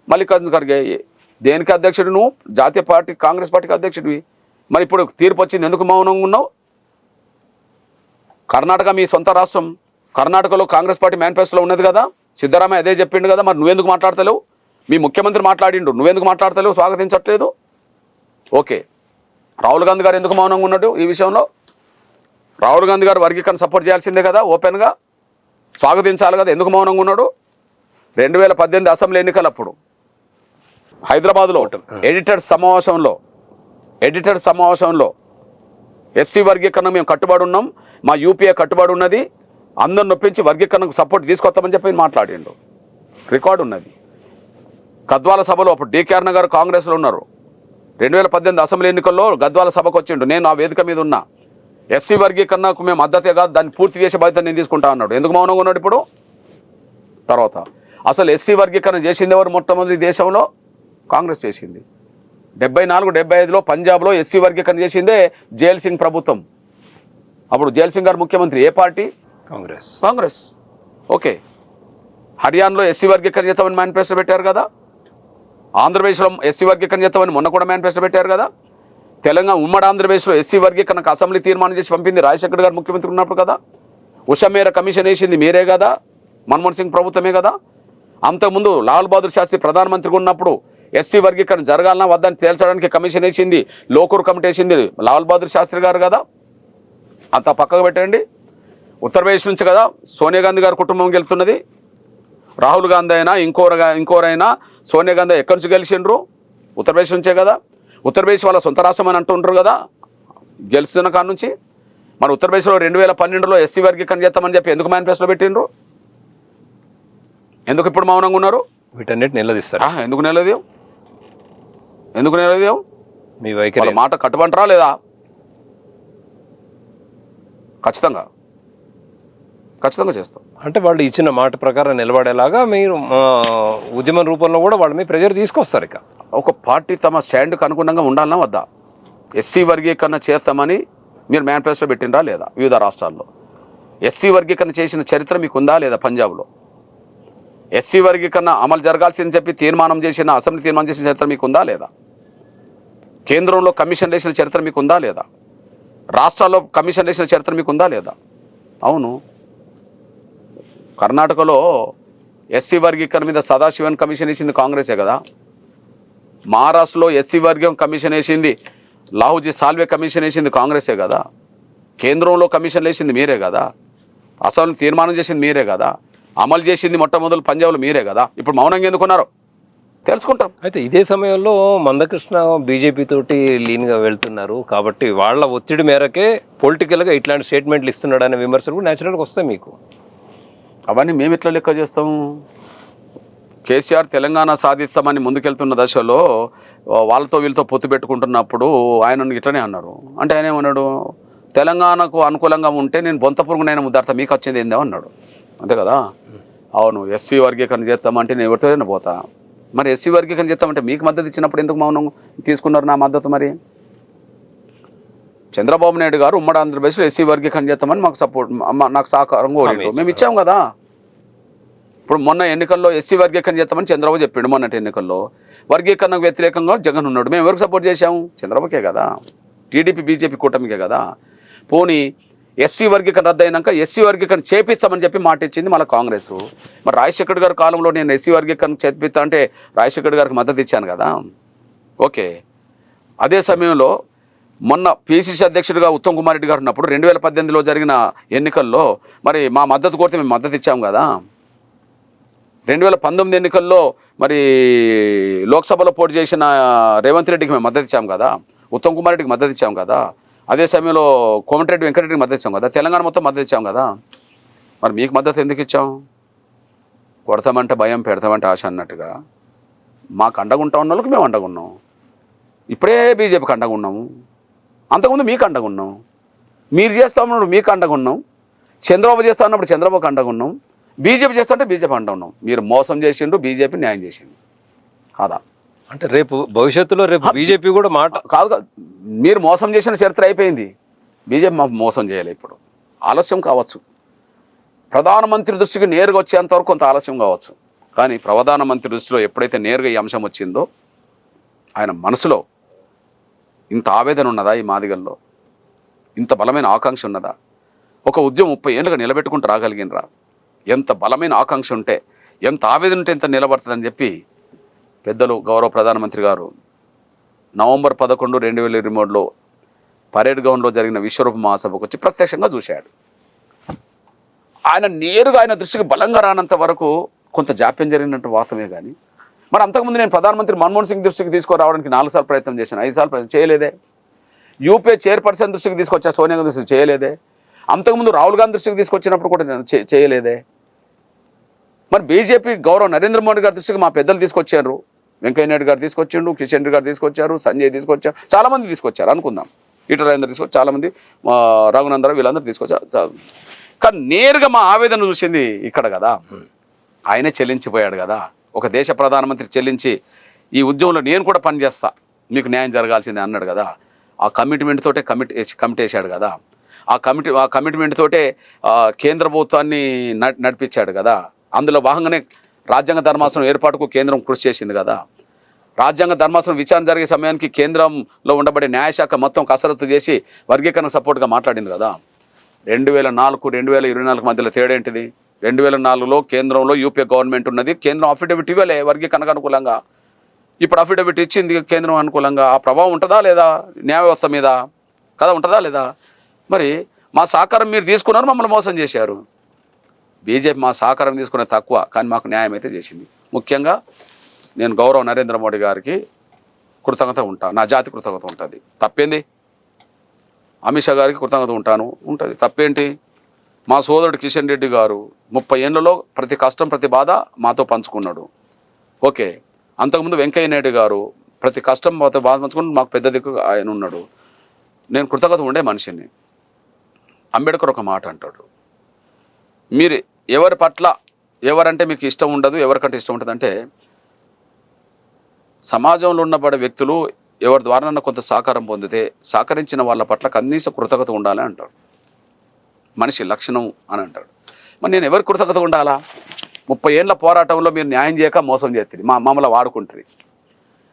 మల్లికార్జున ఖర్గే. దేనికి అధ్యక్షుడు నువ్వు? జాతీయ పార్టీ కాంగ్రెస్ పార్టీకి అధ్యక్షుడివి. మరి ఇప్పుడు తీర్పు వచ్చింది, ఎందుకు మౌనంగా ఉన్నావు? కర్ణాటక మీ సొంత రాష్ట్రం, కర్ణాటకలో కాంగ్రెస్ పార్టీ మేనిఫెస్టోలో ఉన్నది కదా, సిద్ధరామయ్య అదే చెప్పిండు కదా. మరి నువ్వెందుకు మాట్లాడతలేవు? మీ ముఖ్యమంత్రి మాట్లాడిండు, నువ్వెందుకు మాట్లాడతలేవు, స్వాగతించట్లేదు? ఓకే, రాహుల్ గాంధీ గారు ఎందుకు మౌనంగా ఉన్నాడు ఈ విషయంలో? రాహుల్ గాంధీ గారు వర్గీకరణ సపోర్ట్ చేయాల్సిందే కదా, ఓపెన్గా స్వాగతించాలి కదా, ఎందుకు మౌనంగా ఉన్నాడు? 2018 అసెంబ్లీ ఎన్నికలప్పుడు హైదరాబాద్లో ఎడిటర్ సమావేశంలో ఎస్సీ వర్గీకరణ మేము కట్టుబడి ఉన్నాం, మా యూపీఏ కట్టుబడి ఉన్నది, అందరిని నొప్పించి వర్గీకరణకు సపోర్ట్ తీసుకొస్తామని చెప్పి మాట్లాడిండు. రికార్డు ఉన్నది. గద్వాల సభలో అప్పుడు డికేఆర్ గారు కాంగ్రెస్లో ఉన్నారు. 2018 అసెంబ్లీ ఎన్నికల్లో గద్వాల సభకు వచ్చిండు, నేను ఆ వేదిక మీద ఉన్నా. ఎస్సీ వర్గీకరణకు మేము మద్దతే కాదు, దాన్ని పూర్తి చేసే బాధ్యత నేను తీసుకుంటా అన్నాడు. ఎందుకు మౌనంగా ఉన్నాడు ఇప్పుడు? తర్వాత అసలు ఎస్సీ వర్గీకరణ చేసింది ఎవరు? మొట్టమొదటి దేశంలో కాంగ్రెస్ చేసింది. 74-75లో పంజాబ్లో ఎస్సీ వర్గీకరణ చేసిందే జైల్ సింగ్ ప్రభుత్వం. అప్పుడు జైల్ సింగ్ గారు ముఖ్యమంత్రి. ఏ పార్టీ? కాంగ్రెస్. ఓకే, హర్యానాలో ఎస్సీ వర్గీకరణ చేస్తామని మేనిఫెస్టో పెట్టారు కదా, ఆంధ్రప్రదేశ్లో ఎస్సీ వర్గీకరణ చేస్తామని మొన్న కూడా మేనిఫెస్టో పెట్టారు కదా, తెలంగాణ ఉమ్మడి ఆంధ్రప్రదేశ్లో ఎస్సీ వర్గీకరణకు అసెంబ్లీ తీర్మానం చేసి పంపింది రాజశేఖర్ గారు ముఖ్యమంత్రి ఉన్నప్పుడు కదా, ఉషమేర కమిషన్ వేసింది మీరే కదా, మన్మోహన్ సింగ్ ప్రభుత్వమే కదా. అంతకుముందు లాల్ బహదూర్ శాస్త్రి ప్రధానమంత్రిగా ఉన్నప్పుడు ఎస్సీ వర్గీకరణ జరగాలన్నా వద్దని తేల్చడానికి కమిషన్ వేసింది, లోకూర్ కమిటీ వేసింది లాల్ బహదూర్ శాస్త్రి గారు కదా. అంత పక్కకు పెట్టండి. ఉత్తరప్రదేశ్ నుంచి కదా సోనియా గాంధీ గారి కుటుంబం గెలుస్తున్నది. రాహుల్ గాంధీ అయినా ఇంకోరైనా సోనియా గాంధీ ఎక్కడి నుంచి గెలిచిండ్రు? ఉత్తరప్రదేశ్ నుంచే కదా. ఉత్తరప్రదేశ్ వాళ్ళ సొంత రాష్ట్రం అని అంటుండ్రు కదా గెలుస్తున్న కాడ నుంచి. మరి ఉత్తరప్రదేశ్లో 2012లో ఎస్సీ వర్గీకరణ చేస్తామని చెప్పి ఎందుకు మేనిఫెస్టోలో పెట్టిండ్రు? ఎందుకు ఇప్పుడు మౌనంగా ఉన్నారు? వీటన్నిటి నిలదీస్తారు. ఎందుకు నిలదీయం? మీ వైఖరి మాట కట్టుబంటారా లేదా? ఖచ్చితంగా చేస్తాం. అంటే వాళ్ళు ఇచ్చిన మాట ప్రకారం నిలబడేలాగా మీరు ఉద్యమం రూపంలో కూడా వాళ్ళ మీద ప్రెజర్ తీసుకొస్తారు. ఇక ఒక పార్టీ తమ స్టాండ్కి అనుగుణంగా ఉండాలన్నా వద్దా? ఎస్సీ వర్గీకరణ చేస్తామని మీరు మేనిఫెస్టో పెట్టినరా లేదా? వివిధ రాష్ట్రాల్లో ఎస్సీ వర్గీకరణ చేసిన చరిత్ర మీకు ఉందా లేదా? పంజాబ్లో ఎస్సీ వర్గీకరణ అమలు జరగాల్సిందని చెప్పి అసెంబ్లీ తీర్మానం చేసిన చరిత్ర మీకు ఉందా లేదా? కేంద్రంలో కమిషన్ వేసిన చరిత్ర మీకు ఉందా లేదా? రాష్ట్రాల్లో కమిషన్ వేసిన చరిత్ర మీకు ఉందా లేదా? అవును, కర్ణాటకలో ఎస్సీ వర్గీకరణ మీద సదాశివన్ కమిషన్ వేసింది కాంగ్రెసే కదా. మహారాష్ట్రలో ఎస్సీ వర్గం కమిషన్ వేసింది, లాహుజీ సాల్వే కమిషన్ వేసింది కాంగ్రెసే కదా. కేంద్రంలో కమిషన్ వేసింది మీరే కదా. అసెంబ్లీ తీర్మానం చేసింది మీరే కదా. అమలు చేసింది మొట్టమొదలు పంజాబ్లో మీరే కదా. ఇప్పుడు మౌనంగా ఎందుకున్నారు? తెలుసుకుంటాం. అయితే ఇదే సమయంలో మందకృష్ణ బీజేపీ తోటి లీన్గా వెళ్తున్నారు కాబట్టి వాళ్ళ ఒత్తిడి మేరకే పొలిటికల్గా ఇట్లాంటి స్టేట్మెంట్లు ఇస్తున్నాడు అనే విమర్శలు కూడా న్యాచురల్గా వస్తాయి మీకు. అవన్నీ మేము ఎట్లా లెక్క చేస్తాము? కేసీఆర్ తెలంగాణ సాధిస్తామని ముందుకెళ్తున్న దశలో వాళ్ళతో వీళ్ళతో పొత్తు పెట్టుకుంటున్నప్పుడు ఆయన ఇట్లనే అన్నారు. అంటే ఆయన ఏమన్నాడు? తెలంగాణకు అనుకూలంగా ఉంటే నేను బొంత పురుగునైనా ముద్దాడతా, మీకు వచ్చేది ఏందో అన్నాడు. అంతే కదా. అవును, ఎస్సీ వర్గీకరణ చేస్తామంటే నేను ఎవరితోనే పోతా. మరి ఎస్సీ వర్గీకరణ చేస్తామంటే మీకు మద్దతు ఇచ్చినప్పుడు ఎందుకు మౌనం తీసుకున్నారు నా మద్దతు? మరి చంద్రబాబు నాయుడు గారు ఉమ్మడి ఆంధ్రప్రదేశ్లో ఎస్సీ వర్గీకరణ చేస్తామని నాకు సహకారం కోరిండు, మేము ఇచ్చాం కదా. ఇప్పుడు మొన్న ఎన్నికల్లో ఎస్సీ వర్గీకరణ చేస్తామని చంద్రబాబు చెప్పిండు. మొన్నటి ఎన్నికల్లో వర్గీకరణకు వ్యతిరేకంగా జగన్ ఉన్నాడు. మేము ఎవరికి సపోర్ట్ చేశాము? చంద్రబాబుకే కదా, టీడీపీ బీజేపీ కూటమికే కదా. పోనీ ఎస్సీ వర్గీకరణ రద్దు అయినాక ఎస్సీ వర్గీకరణ చేపిస్తామని చెప్పి మాట ఇచ్చింది మళ్ళీ కాంగ్రెస్. మరి రాజశేఖర్ గారి కాలంలో నేను ఎస్సీ వర్గీకరణ చేపిస్తా అంటే రాజశేఖర్ గారికి మద్దతు ఇచ్చాను కదా. ఓకే, అదే సమయంలో మొన్న పిసిసి అధ్యక్షుడిగా ఉత్తమ్ కుమార్ రెడ్డి గారు ఉన్నప్పుడు 2018లో జరిగిన ఎన్నికల్లో మరి మా మద్దతు కోరితే మేము మద్దతు ఇచ్చాము కదా. 2019 ఎన్నికల్లో మరి లోక్సభలో పోటీ చేసిన రేవంత్ రెడ్డికి మేము మద్దతు ఇచ్చాము కదా, ఉత్తమ్ కుమార్ రెడ్డికి మద్దతు ఇచ్చాము కదా, అదే సమయంలో కోమటిరెడ్డి వెంకటరెడ్డికి మద్దతు ఇచ్చాం కదా, తెలంగాణ మొత్తం మద్దతు ఇచ్చాం కదా. మరి మీకు మద్దతు ఎందుకు ఇచ్చాం? కొడతామంటే భయం, పెడతామంటే ఆశ అన్నట్టుగా మాకు అండగా ఉంటాం ఉన్న వాళ్ళకి మేము అండగా ఉన్నాం. ఇప్పుడే బీజేపీకి అండగా ఉన్నాము, అంతకుముందు మీకు అండగా ఉన్నాం. మీరు చేస్తా ఉన్నప్పుడు మీకు అండగా ఉన్నాం, చంద్రబాబు చేస్తా ఉన్నప్పుడు చంద్రబాబుకి అండగా ఉన్నాం, బీజేపీ చేస్తుంటే బీజేపీ అండగా ఉన్నాం. మీరు మోసం చేసిండ్రు, బీజేపీ న్యాయం చేసింది కాదా? అంటే రేపు భవిష్యత్తులో రేపు బీజేపీ కూడా మాట కాదు, మీరు మోసం చేసిన చరిత్ర అయిపోయింది. బీజేపీ మాకు మోసం చేయాలి. ఇప్పుడు ఆలస్యం కావచ్చు, ప్రధానమంత్రి దృష్టికి నేరుగా వచ్చేంత వరకు కొంత ఆలస్యం కావచ్చు. కానీ ప్రధానమంత్రి దృష్టిలో ఎప్పుడైతే నేరుగా ఈ అంశం వచ్చిందో ఆయన మనసులో ఇంత ఆవేదన ఉన్నదా? ఈ మాదిగల్లో ఇంత బలమైన ఆకాంక్ష ఉన్నదా? ఒక ఉద్యమం 30 ఏళ్ళుగా నిలబెట్టుకుంటూ రాగలిగినరా? ఎంత బలమైన ఆకాంక్ష ఉంటే, ఎంత ఆవేదన ఉంటే ఎంత నిలబడుతుందని చెప్పి పెద్దలు గౌరవ ప్రధానమంత్రి గారు నవంబర్ 11, 2023లో పరేడ్ గ్రౌండ్లో జరిగిన విశ్వరూప మహాసభకు వచ్చి ప్రత్యక్షంగా చూశాడు. ఆయన నేరుగా ఆయన దృష్టికి బలంగా రానంత వరకు కొంత జాప్యం జరిగినట్టు వాస్తవమే. కానీ మరి అంతకుముందు నేను ప్రధానమంత్రి మన్మోహన్ సింగ్ దృష్టికి తీసుకురావడానికి 4 సార్లు ప్రయత్నం చేశాను, 5 సార్లు ప్రయత్నం చేయలేదే. యూపీఏ చైర్పర్సన్ దృష్టికి తీసుకొచ్చా, సోనియా గాంధీ దృష్టికి చేయలేదే. అంతకుముందు రాహుల్ గాంధీ దృష్టికి తీసుకొచ్చినప్పుడు కూడా నేను చేయలేదే. మరి బీజేపీ గౌరవ నరేంద్ర మోడీ గారి దృష్టికి మా పెద్దలు తీసుకొచ్చారు, వెంకయ్య నాయుడు గారు తీసుకొచ్చిండు, కిషన్ రెడ్డి గారు తీసుకొచ్చారు, సంజయ్ తీసుకొచ్చారు, చాలామంది తీసుకొచ్చారు అనుకుందాం, ఈటల తీసుకొచ్చి చాలామంది, రఘునందరావు వీళ్ళందరూ తీసుకొచ్చారు. కానీ నేరుగా మా ఆవేదన చూసింది ఇక్కడ కదా. ఆయనే చెల్లించిపోయాడు కదా. ఒక దేశ ప్రధానమంత్రి చెల్లించి ఈ ఉద్యమంలో నేను కూడా పనిచేస్తా, మీకు న్యాయం జరగాల్సిందే అన్నాడు కదా. ఆ కమిట్మెంట్ తోటే కమిటీ వేశాడు కదా. ఆ కమిట్మెంట్ తోటే కేంద్ర ప్రభుత్వాన్ని నడిపించాడు కదా. అందులో భాగంగానే రాజ్యాంగ ధర్మాసనం ఏర్పాటుకు కేంద్రం కృషి చేసింది కదా. రాజ్యాంగ ధర్మాసనం విచారణ జరిగే సమయానికి కేంద్రంలో ఉండబడే న్యాయశాఖ మొత్తం కసరత్తు చేసి వర్గీకరణ సపోర్ట్గా మాట్లాడింది కదా. 2004, 2024 మధ్యలో తేడా ఏంటిది? 2004లో కేంద్రంలో యూపీఏ గవర్నమెంట్ ఉన్నది, కేంద్రం అఫిడవిట్ ఇవ్వలే వర్గీకరణకు అనుకూలంగా. ఇప్పుడు అఫిడవిట్ ఇచ్చింది కేంద్రం అనుకూలంగా. ఆ ప్రభావం ఉంటుందా లేదా న్యాయ వ్యవస్థ మీద? కదా, ఉంటుందా లేదా? మరి మా సహకారం మీరు తీసుకున్నారు, మమ్మల్ని మోసం చేశారు. బీజేపీ మా సహకారం తీసుకునే తక్కువ, కానీ మాకు న్యాయం అయితే చేసింది. ముఖ్యంగా నేను గౌరవ నరేంద్ర మోడీ గారికి కృతజ్ఞత ఉంటాను, నా జాతి కృతజ్ఞత ఉంటుంది. తప్పేంది? అమిత్ షా గారికి కృతజ్ఞత ఉంటుంది. తప్పేంటి? మా సోదరుడు కిషన్ రెడ్డి గారు 30 ఏళ్లలో ప్రతి కష్టం ప్రతి బాధ మాతో పంచుకున్నాడు. ఓకే, అంతకుముందు వెంకయ్య నాయుడు గారు ప్రతి కష్టం మాతో బాధ పంచుకుని మాకు పెద్ద దిక్కు ఆయన ఉన్నాడు. నేను కృతజ్ఞత ఉండే మనిషిని. అంబేద్కర్ ఒక మాట అంటాడు, మీరు ఎవరి పట్ల ఎవరంటే మీకు ఇష్టం ఉండదు, ఎవరికంటే ఇష్టం ఉంటుంది అంటే సమాజంలో ఉన్నబడే వ్యక్తులు ఎవరి ద్వారా కొంత సహకారం పొందితే సహకరించిన వాళ్ళ పట్ల కనీస కృతజ్ఞత ఉండాలి అంటాడు. మనిషి లక్షణం అని అంటాడు. మరి నేను ఎవరికి కృతజ్ఞత ఉండాలా? 30 ఏళ్ల పోరాటంలో మీరు న్యాయం చేయక మోసం చేస్తుంది, మమ్మల్ని వాడుకుంటుంది.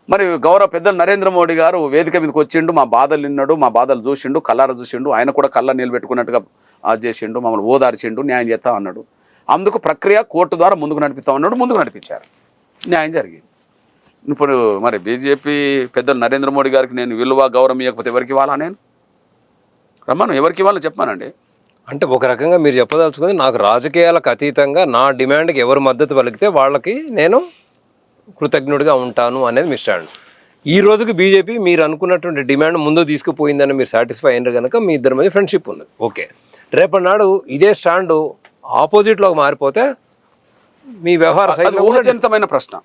మరి గౌరవ పెద్దలు నరేంద్ర మోడీ గారు వేదిక మీదకి వచ్చిండు, మా బాధలు విన్నాడు, మా బాధలు చూసిండు, కళ్ళార చూసిండు, ఆయన కూడా కళ్ళ నీళ్ళు పెట్టుకున్నట్టుగా చేసిండు, మమ్మల్ని ఓదార్చిండు, న్యాయం చేస్తా అన్నాడు. అందుకు ప్రక్రియ కోర్టు ద్వారా ముందుకు నడిపిస్తా ఉన్నాడు, ముందుకు నడిపించారు, న్యాయం జరిగింది. ఇప్పుడు మరి బీజేపీ పెద్దలు నరేంద్ర మోడీ గారికి నేను విలువ గౌరవం ఇవ్వకపోతే ఎవరికి ఇవ్వాలా? నేను రమ్మను, ఎవరికి ఇవ్వాలో చెప్పానండి. అంటే ఒక రకంగా మీరు చెప్పదలుచుకుంది, నాకు రాజకీయాలకు అతీతంగా నా డిమాండ్కి ఎవరు మద్దతు పలికితే వాళ్ళకి నేను కృతజ్ఞుడిగా ఉంటాను అనేది మీ స్టాండ్. ఈ రోజుకి బీజేపీ మీరు అనుకున్నటువంటి డిమాండ్ ముందు తీసుకుపోయిందని మీరు సాటిస్ఫై అయినారు కనుక మీ ఇద్దరి మధ్య ఫ్రెండ్షిప్ ఉంది. ఓకే, రేపటి నాడు ఇదే స్టాండ్ ఆపోజిట్లోకి మారిపోతే మీ వ్యవహార శైలి ఊహజనితమైన ప్రశ్న,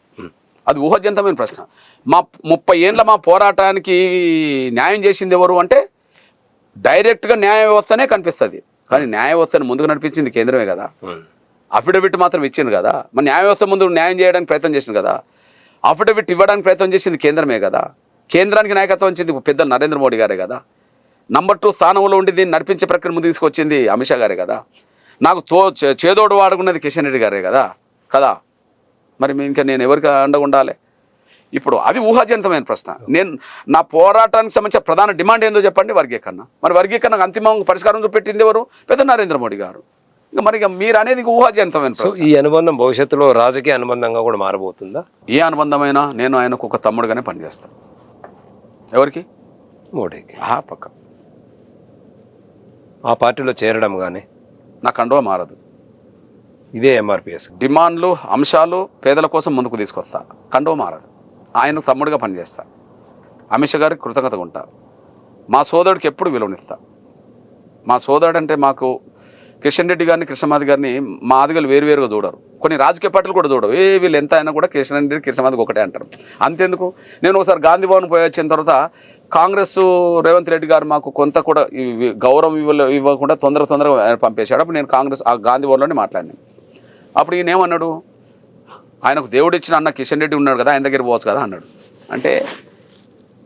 అది ఊహజనితమైన ప్రశ్న. మా 30 ఏళ్ళ మా పోరాటానికి న్యాయం చేసింది ఎవరు అంటే డైరెక్ట్గా న్యాయ వ్యవస్థనే కనిపిస్తుంది. కానీ న్యాయ వ్యవస్థను ముందుకు నడిపించింది కేంద్రమే కదా. అఫిడవిట్ మాత్రం ఇచ్చింది కదా. మరి న్యాయ వ్యవస్థ ముందు న్యాయం చేయడానికి ప్రయత్నం చేసింది కదా. అఫిడవిట్ ఇవ్వడానికి ప్రయత్నం చేసింది కేంద్రమే కదా. కేంద్రానికి నాయకత్వం ఇచ్చింది పెద్దలు నరేంద్ర మోడీ గారే కదా. నంబర్ 2 స్థానంలో ఉండి దీన్ని నడిపించే ప్రక్రియ ముందు తీసుకొచ్చింది అమిత్ షా గారే కదా. నాకు చేదోడు వాడుకున్నది కిషన్ రెడ్డి గారే కదా. కదా. మరి ఇంకా నేను ఎవరికి అండగా ఉండాలి? ఇప్పుడు అది ఊహాజనితమైన ప్రశ్న. నేను నా పోరాటానికి సంబంధించిన ప్రధాన డిమాండ్ ఏందో చెప్పండి, వర్గీకరణ. మరి వర్గీకరణకు అంతిమంగా పరిష్కారం చూపెట్టింది ఎవరు? పెద్ద నరేంద్ర మోడీ గారు. ఇంకా మరి మీరు అనేది ఊహాజనితమైన ప్రశ్న. ఈ అనుబంధం భవిష్యత్తులో రాజకీయ అనుబంధంగా కూడా మారబోతుందా? ఏ అనుబంధమైనా నేను ఆయనకు ఒక తమ్ముడుగానే పనిచేస్తాను. ఎవరికి? మోడీకి. పక్క. ఆ పార్టీలో చేరడం కానీ నా కండువా మారదు. ఇదే ఎంఆర్పిఎస్ డిమాండ్లు, అంశాలు పేదల కోసం ముందుకు తీసుకొస్తా. కండువా మారదు. ఆయనకు తమ్ముడుగా పనిచేస్తా. అమిత్ షా గారికి కృతజ్ఞతగా ఉంటా. మా సోదరుడికి ఎప్పుడు విలువనిస్తా. మా సోదరుడు అంటే మాకు కిషన్ రెడ్డి గారిని, కృష్ణమాది గారిని మా ఆదిగలు వేరువేరుగా చూడరు. కొన్ని రాజకీయ పార్టీలు కూడా చూడవు. వీళ్ళు ఎంత అయినా కూడా కిషన్ రెడ్డి, కృష్ణమాదికి ఒకటే అంటారు. అంతెందుకు, నేను ఒకసారి గాంధీ భవన్ పోయి వచ్చిన తర్వాత కాంగ్రెస్ రేవంత్ రెడ్డి గారు మాకు కొంత కూడా గౌరవం ఇవ్వకుండా తొందరగా పంపేశాడు. అప్పుడు నేను కాంగ్రెస్ ఆ గాంధీ భవన్లోనే మాట్లాడినాను. అప్పుడు ఈయన ఏమన్నాడు, ఆయనకు దేవుడు ఇచ్చిన అన్న కిషన్ రెడ్డి ఉన్నాడు కదా, ఆయన దగ్గర పోవచ్చు కదా అన్నాడు. అంటే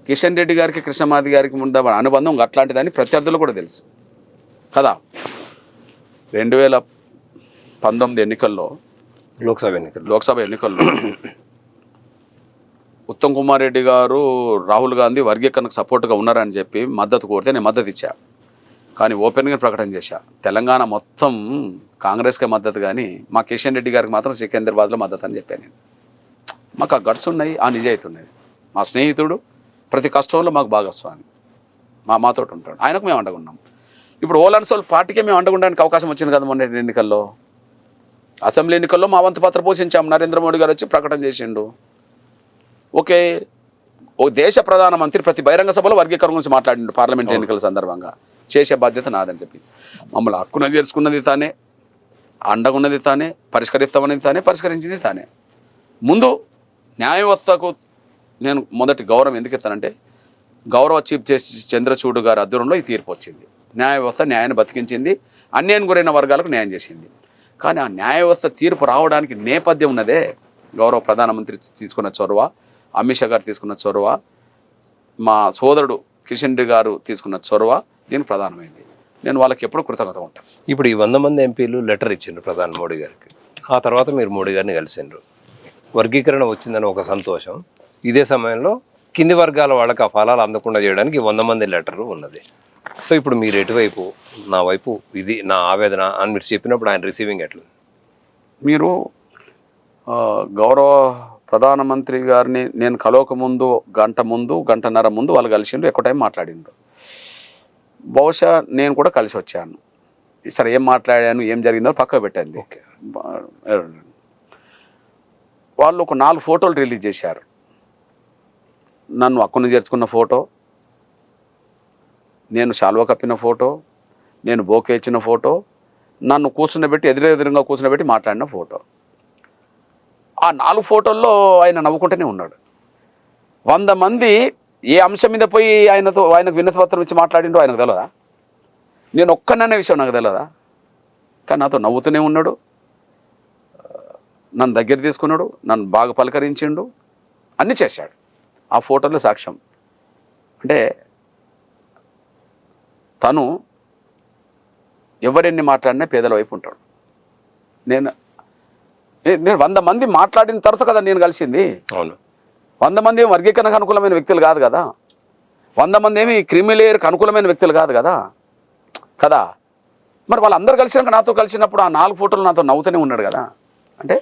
కిషన్ రెడ్డి గారికి, కృష్ణమాది గారికి ముందు అనుబంధం అట్లాంటిదని ప్రత్యర్థులు కూడా తెలుసు కదా. 2019 ఎన్నికల్లో, లోక్సభ ఎన్నికల్లో ఉత్తమ్ కుమార్ రెడ్డి గారు, రాహుల్ గాంధీ వర్గీకరణకు సపోర్ట్గా ఉన్నారని చెప్పి మద్దతు కోరితే నేను మద్దతు ఇచ్చా. కానీ ఓపెన్గా ప్రకటన చేశా, తెలంగాణ మొత్తం కాంగ్రెస్కే మద్దతు, కానీ మా కిషన్ రెడ్డి గారికి మాత్రం సికింద్రాబాద్లో మద్దతు అని చెప్పాను నేను. మాకు ఆ గట్స్ ఉన్నాయి, ఆ నిజాయితీ ఉన్నది. మా స్నేహితుడు, ప్రతి కష్టంలో మాకు భాగస్వామి, మాతో ఉంటాడు. ఆయనకు మేము అండగున్నాం. ఇప్పుడు ఓల్ సోల్ పార్టీకే మేము అండగుండడానికి అవకాశం వచ్చింది కదా మొన్న ఎన్నికల్లో. అసెంబ్లీ ఎన్నికల్లో మా వంతు పాత్ర పోషించాం. నరేంద్ర మోడీ గారు వచ్చి ప్రకటన చేసిండు. ఓకే, ఓ దేశ ప్రధానమంత్రి ప్రతి బహిరంగ సభలో వర్గీకరణ గురించి మాట్లాడిండు పార్లమెంట్ ఎన్నికల సందర్భంగా. చేసే బాధ్యత నాదని చెప్పి మమ్మల్ని హక్కున చేర్చుకున్నది తానే, అండగున్నది తానే, పరిష్కరిస్తామనేది తానే, పరిష్కరించింది తానే. ముందు న్యాయ వ్యవస్థకు నేను మొదటి గౌరవం ఎందుకు ఇస్తానంటే, గౌరవ చీఫ్ జస్టిస్ చంద్రచూడ్ గారి ఆధ్వర్యంలో ఈ తీర్పు వచ్చింది. న్యాయ వ్యవస్థ న్యాయాన్ని బతికించింది, అన్యాయం గురైన వర్గాలకు న్యాయం చేసింది. కానీ ఆ న్యాయ వ్యవస్థ తీర్పు రావడానికి నేపథ్యం ఉన్నదే గౌరవ ప్రధానమంత్రి తీసుకున్న చొరవ, అమిత్ షా గారు తీసుకున్న చొరవ, మా సోదరుడు కిషన్ రెడ్డి గారు తీసుకున్న చొరవ దీనికి ప్రధానమైంది. నేను వాళ్ళకి ఎప్పుడు కృతజ్ఞత ఉంటాను. ఇప్పుడు ఈ 100 మంది ఎంపీలు లెటర్ ఇచ్చిండ్రు ప్రధాని మోడీ గారికి. ఆ తర్వాత మీరు మోడీ గారిని కలిసిండ్రు. వర్గీకరణ వచ్చిందని ఒక సంతోషం. ఇదే సమయంలో కింది వర్గాల వాళ్ళకి ఆ ఫలాలు అందకుండా చేయడానికి 100 మంది లెటర్ ఉన్నది. సో ఇప్పుడు మీరు ఎటువైపు, నా వైపు ఇది నా ఆవేదన అని మీరు చెప్పినప్పుడు ఆయన రిసీవింగ్ ఎట్లా? మీరు గౌరవ ప్రధానమంత్రి గారిని నేను కలవక ముందు గంటన్నర ముందు వాళ్ళు కలిసిండ్రు, ఎక్కువ టైం మాట్లాడిండ్రు. బహుశా నేను కూడా కలిసి వచ్చాను. సరే ఏం మాట్లాడాను, ఏం జరిగిందో పక్కకు పెట్టండి. ఓకే, వాళ్ళు ఒక 4 ఫోటోలు రిలీజ్ చేశారు. నన్ను అక్కును చేర్చుకున్న ఫోటో, నేను శాల్వా కప్పిన ఫోటో, నేను బోకే ఇచ్చిన ఫోటో, నన్ను కూర్చున్నబెట్టి ఎదురుగా కూర్చున్నబెట్టి మాట్లాడిన ఫోటో. ఆ 4 ఫోటోల్లో ఆయన నవ్వుకుంటూనే ఉన్నాడు. 100 మంది ఏ అంశం మీద పోయి ఆయనకు వినతి పత్రం ఇచ్చి మాట్లాడిండో ఆయనకు తెలియదా? నేను ఒక్కననే విషయం నాకు తెలియదా? కానీ నాతో నవ్వుతూనే ఉన్నాడు, నన్ను దగ్గర తీసుకున్నాడు, నన్ను బాగా పలకరించిండు, అన్నీ చేశాడు. ఆ ఫోటోలో సాక్ష్యం. అంటే తను ఎవరెన్ని మాట్లాడినా పేదల వైపు ఉంటాడు. నేను 100 మంది మాట్లాడిన తర్వాత కదా నేను కలిసింది. అవును, 100 మంది ఏమి వర్గీకరణకు అనుకూలమైన వ్యక్తులు కాదు కదా, 100 మంది ఏమి క్రిమిలేయర్కి అనుకూలమైన వ్యక్తులు కాదు కదా. మరి వాళ్ళందరూ కలిసినాక నాతో కలిసినప్పుడు ఆ 4 ఫోటోలు నాతో నవ్వుతూనే ఉన్నాడు కదా. అంటే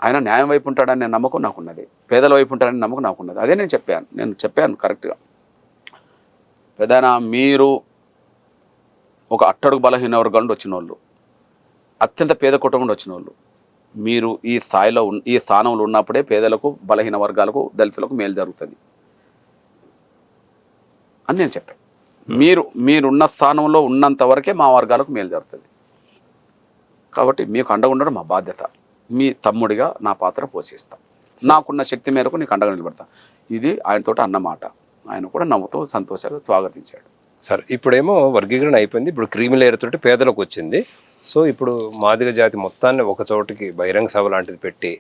ఆయన న్యాయం వైపు ఉంటాడని నమ్మకం నాకున్నది, పేదల వైపు ఉంటాడని నమ్మకం నాకున్నది. అదే నేను చెప్పాను కరెక్ట్గా. పెద్దనా, మీరు ఒక అట్టడుగు బలహీన వర్గం నుండి వచ్చిన వాళ్ళు, అత్యంత పేద కుటుంబం నుండి వచ్చిన వాళ్ళు, మీరు ఈ స్థానంలో ఉన్నప్పుడే పేదలకు, బలహీన వర్గాలకు, దళితులకు మేలు జరుగుతుంది అని నేను చెప్పాను. మీరున్న స్థానంలో ఉన్నంత వరకే మా వర్గాలకు మేలు జరుగుతుంది. కాబట్టి మీకు అండగా ఉండడం మా బాధ్యత. మీ తమ్ముడిగా నా పాత్ర పోషిస్తాం. నాకున్న శక్తి మేరకు నీకు అండగా నిలబడతా. ఇది ఆయనతో అన్నమాట. ఆయన కూడా నవ్వుతూ సంతోషంగా స్వాగతించాడు. సరే, ఇప్పుడేమో వర్గీకరణ అయిపోయింది, ఇప్పుడు క్రీమి లేయర్ తోటి పేదలకు వచ్చింది. సో ఇప్పుడు మాదిగ జాతి మొత్తాన్ని ఒక చోటికి బహిరంగ సభ లాంటిది పెట్టి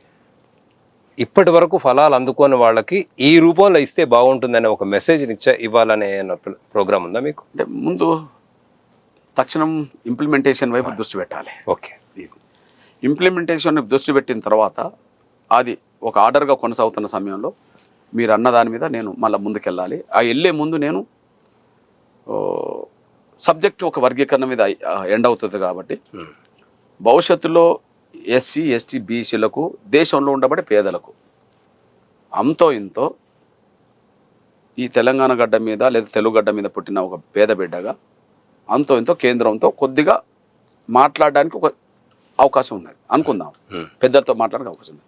ఇప్పటి వరకు ఫలాలు అందుకోని వాళ్ళకి ఈ రూపంలో ఇస్తే బాగుంటుందనే ఒక మెసేజ్ ఇవ్వాలనే ప్రోగ్రామ్ ఉందా మీకు? అంటే ముందు తక్షణం ఇంప్లిమెంటేషన్ వైపు దృష్టి పెట్టాలి. ఓకే, ఇంప్లిమెంటేషన్ దృష్టి పెట్టిన తర్వాత అది ఒక ఆర్డర్గా కొనసాగుతున్న సమయంలో మీరు అన్న దాని మీద నేను మళ్ళీ ముందుకెళ్ళాలి. ఆ వెళ్ళే ముందు నేను సబ్జెక్ట్ ఒక వర్గీకరణ మీద ఎండ్ అవుతుంది కాబట్టి భవిష్యత్తులో ఎస్సీ ఎస్టీ బీసీలకు దేశంలో ఉండబడే పేదలకు అంతో ఇంతో ఈ తెలంగాణ గడ్డ మీద లేదా తెలుగు గడ్డ మీద పుట్టిన ఒక పేద బిడ్డగా అంతో ఇంతో కేంద్రంతో కొద్దిగా మాట్లాడడానికి ఒక అవకాశం ఉన్నది అనుకుందాం. పెద్దలతో మాట్లాడడానికి అవకాశం ఉంది.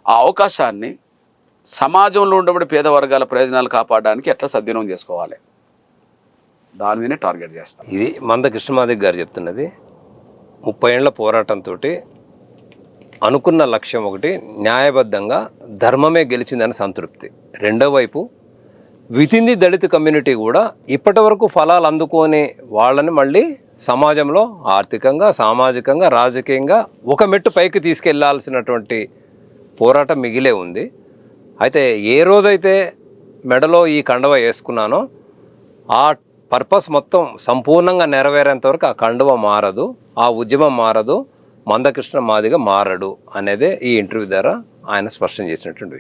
ఆ అవకాశాన్ని సమాజంలో ఉండబడే పేద వర్గాల ప్రయోజనాలు కాపాడడానికి ఎట్లా సద్వినియోగం చేసుకోవాలి దాని మీదనే టార్గెట్ చేస్తాం. ఇది మంద కృష్ణమాదిక్ గారు చెప్తున్నది. 30 ఏళ్ల పోరాటంతో అనుకున్న లక్ష్యం ఒకటి, న్యాయబద్ధంగా ధర్మమే గెలిచిందని సంతృప్తి. రెండో వైపు వితిన్ ది దళిత కమ్యూనిటీ కూడా ఇప్పటి వరకు ఫలాలు అందుకొని వాళ్ళని మళ్ళీ సమాజంలో ఆర్థికంగా, సామాజికంగా, రాజకీయంగా ఒక మెట్టు పైకి తీసుకెళ్లాల్సినటువంటి పోరాటం మిగిలే ఉంది. అయితే ఏ రోజైతే మెడలో ఈ కండవ వేసుకున్నానో ఆ పర్పస్ మొత్తం సంపూర్ణంగా నెరవేరేంత వరకు ఆ కండువ మారదు, ఆ ఉద్యమం మారదు, మందకృష్ణ మాదిగ మారడు అనేదే ఈ ఇంటర్వ్యూ ద్వారా ఆయన స్పష్టం చేసినటువంటి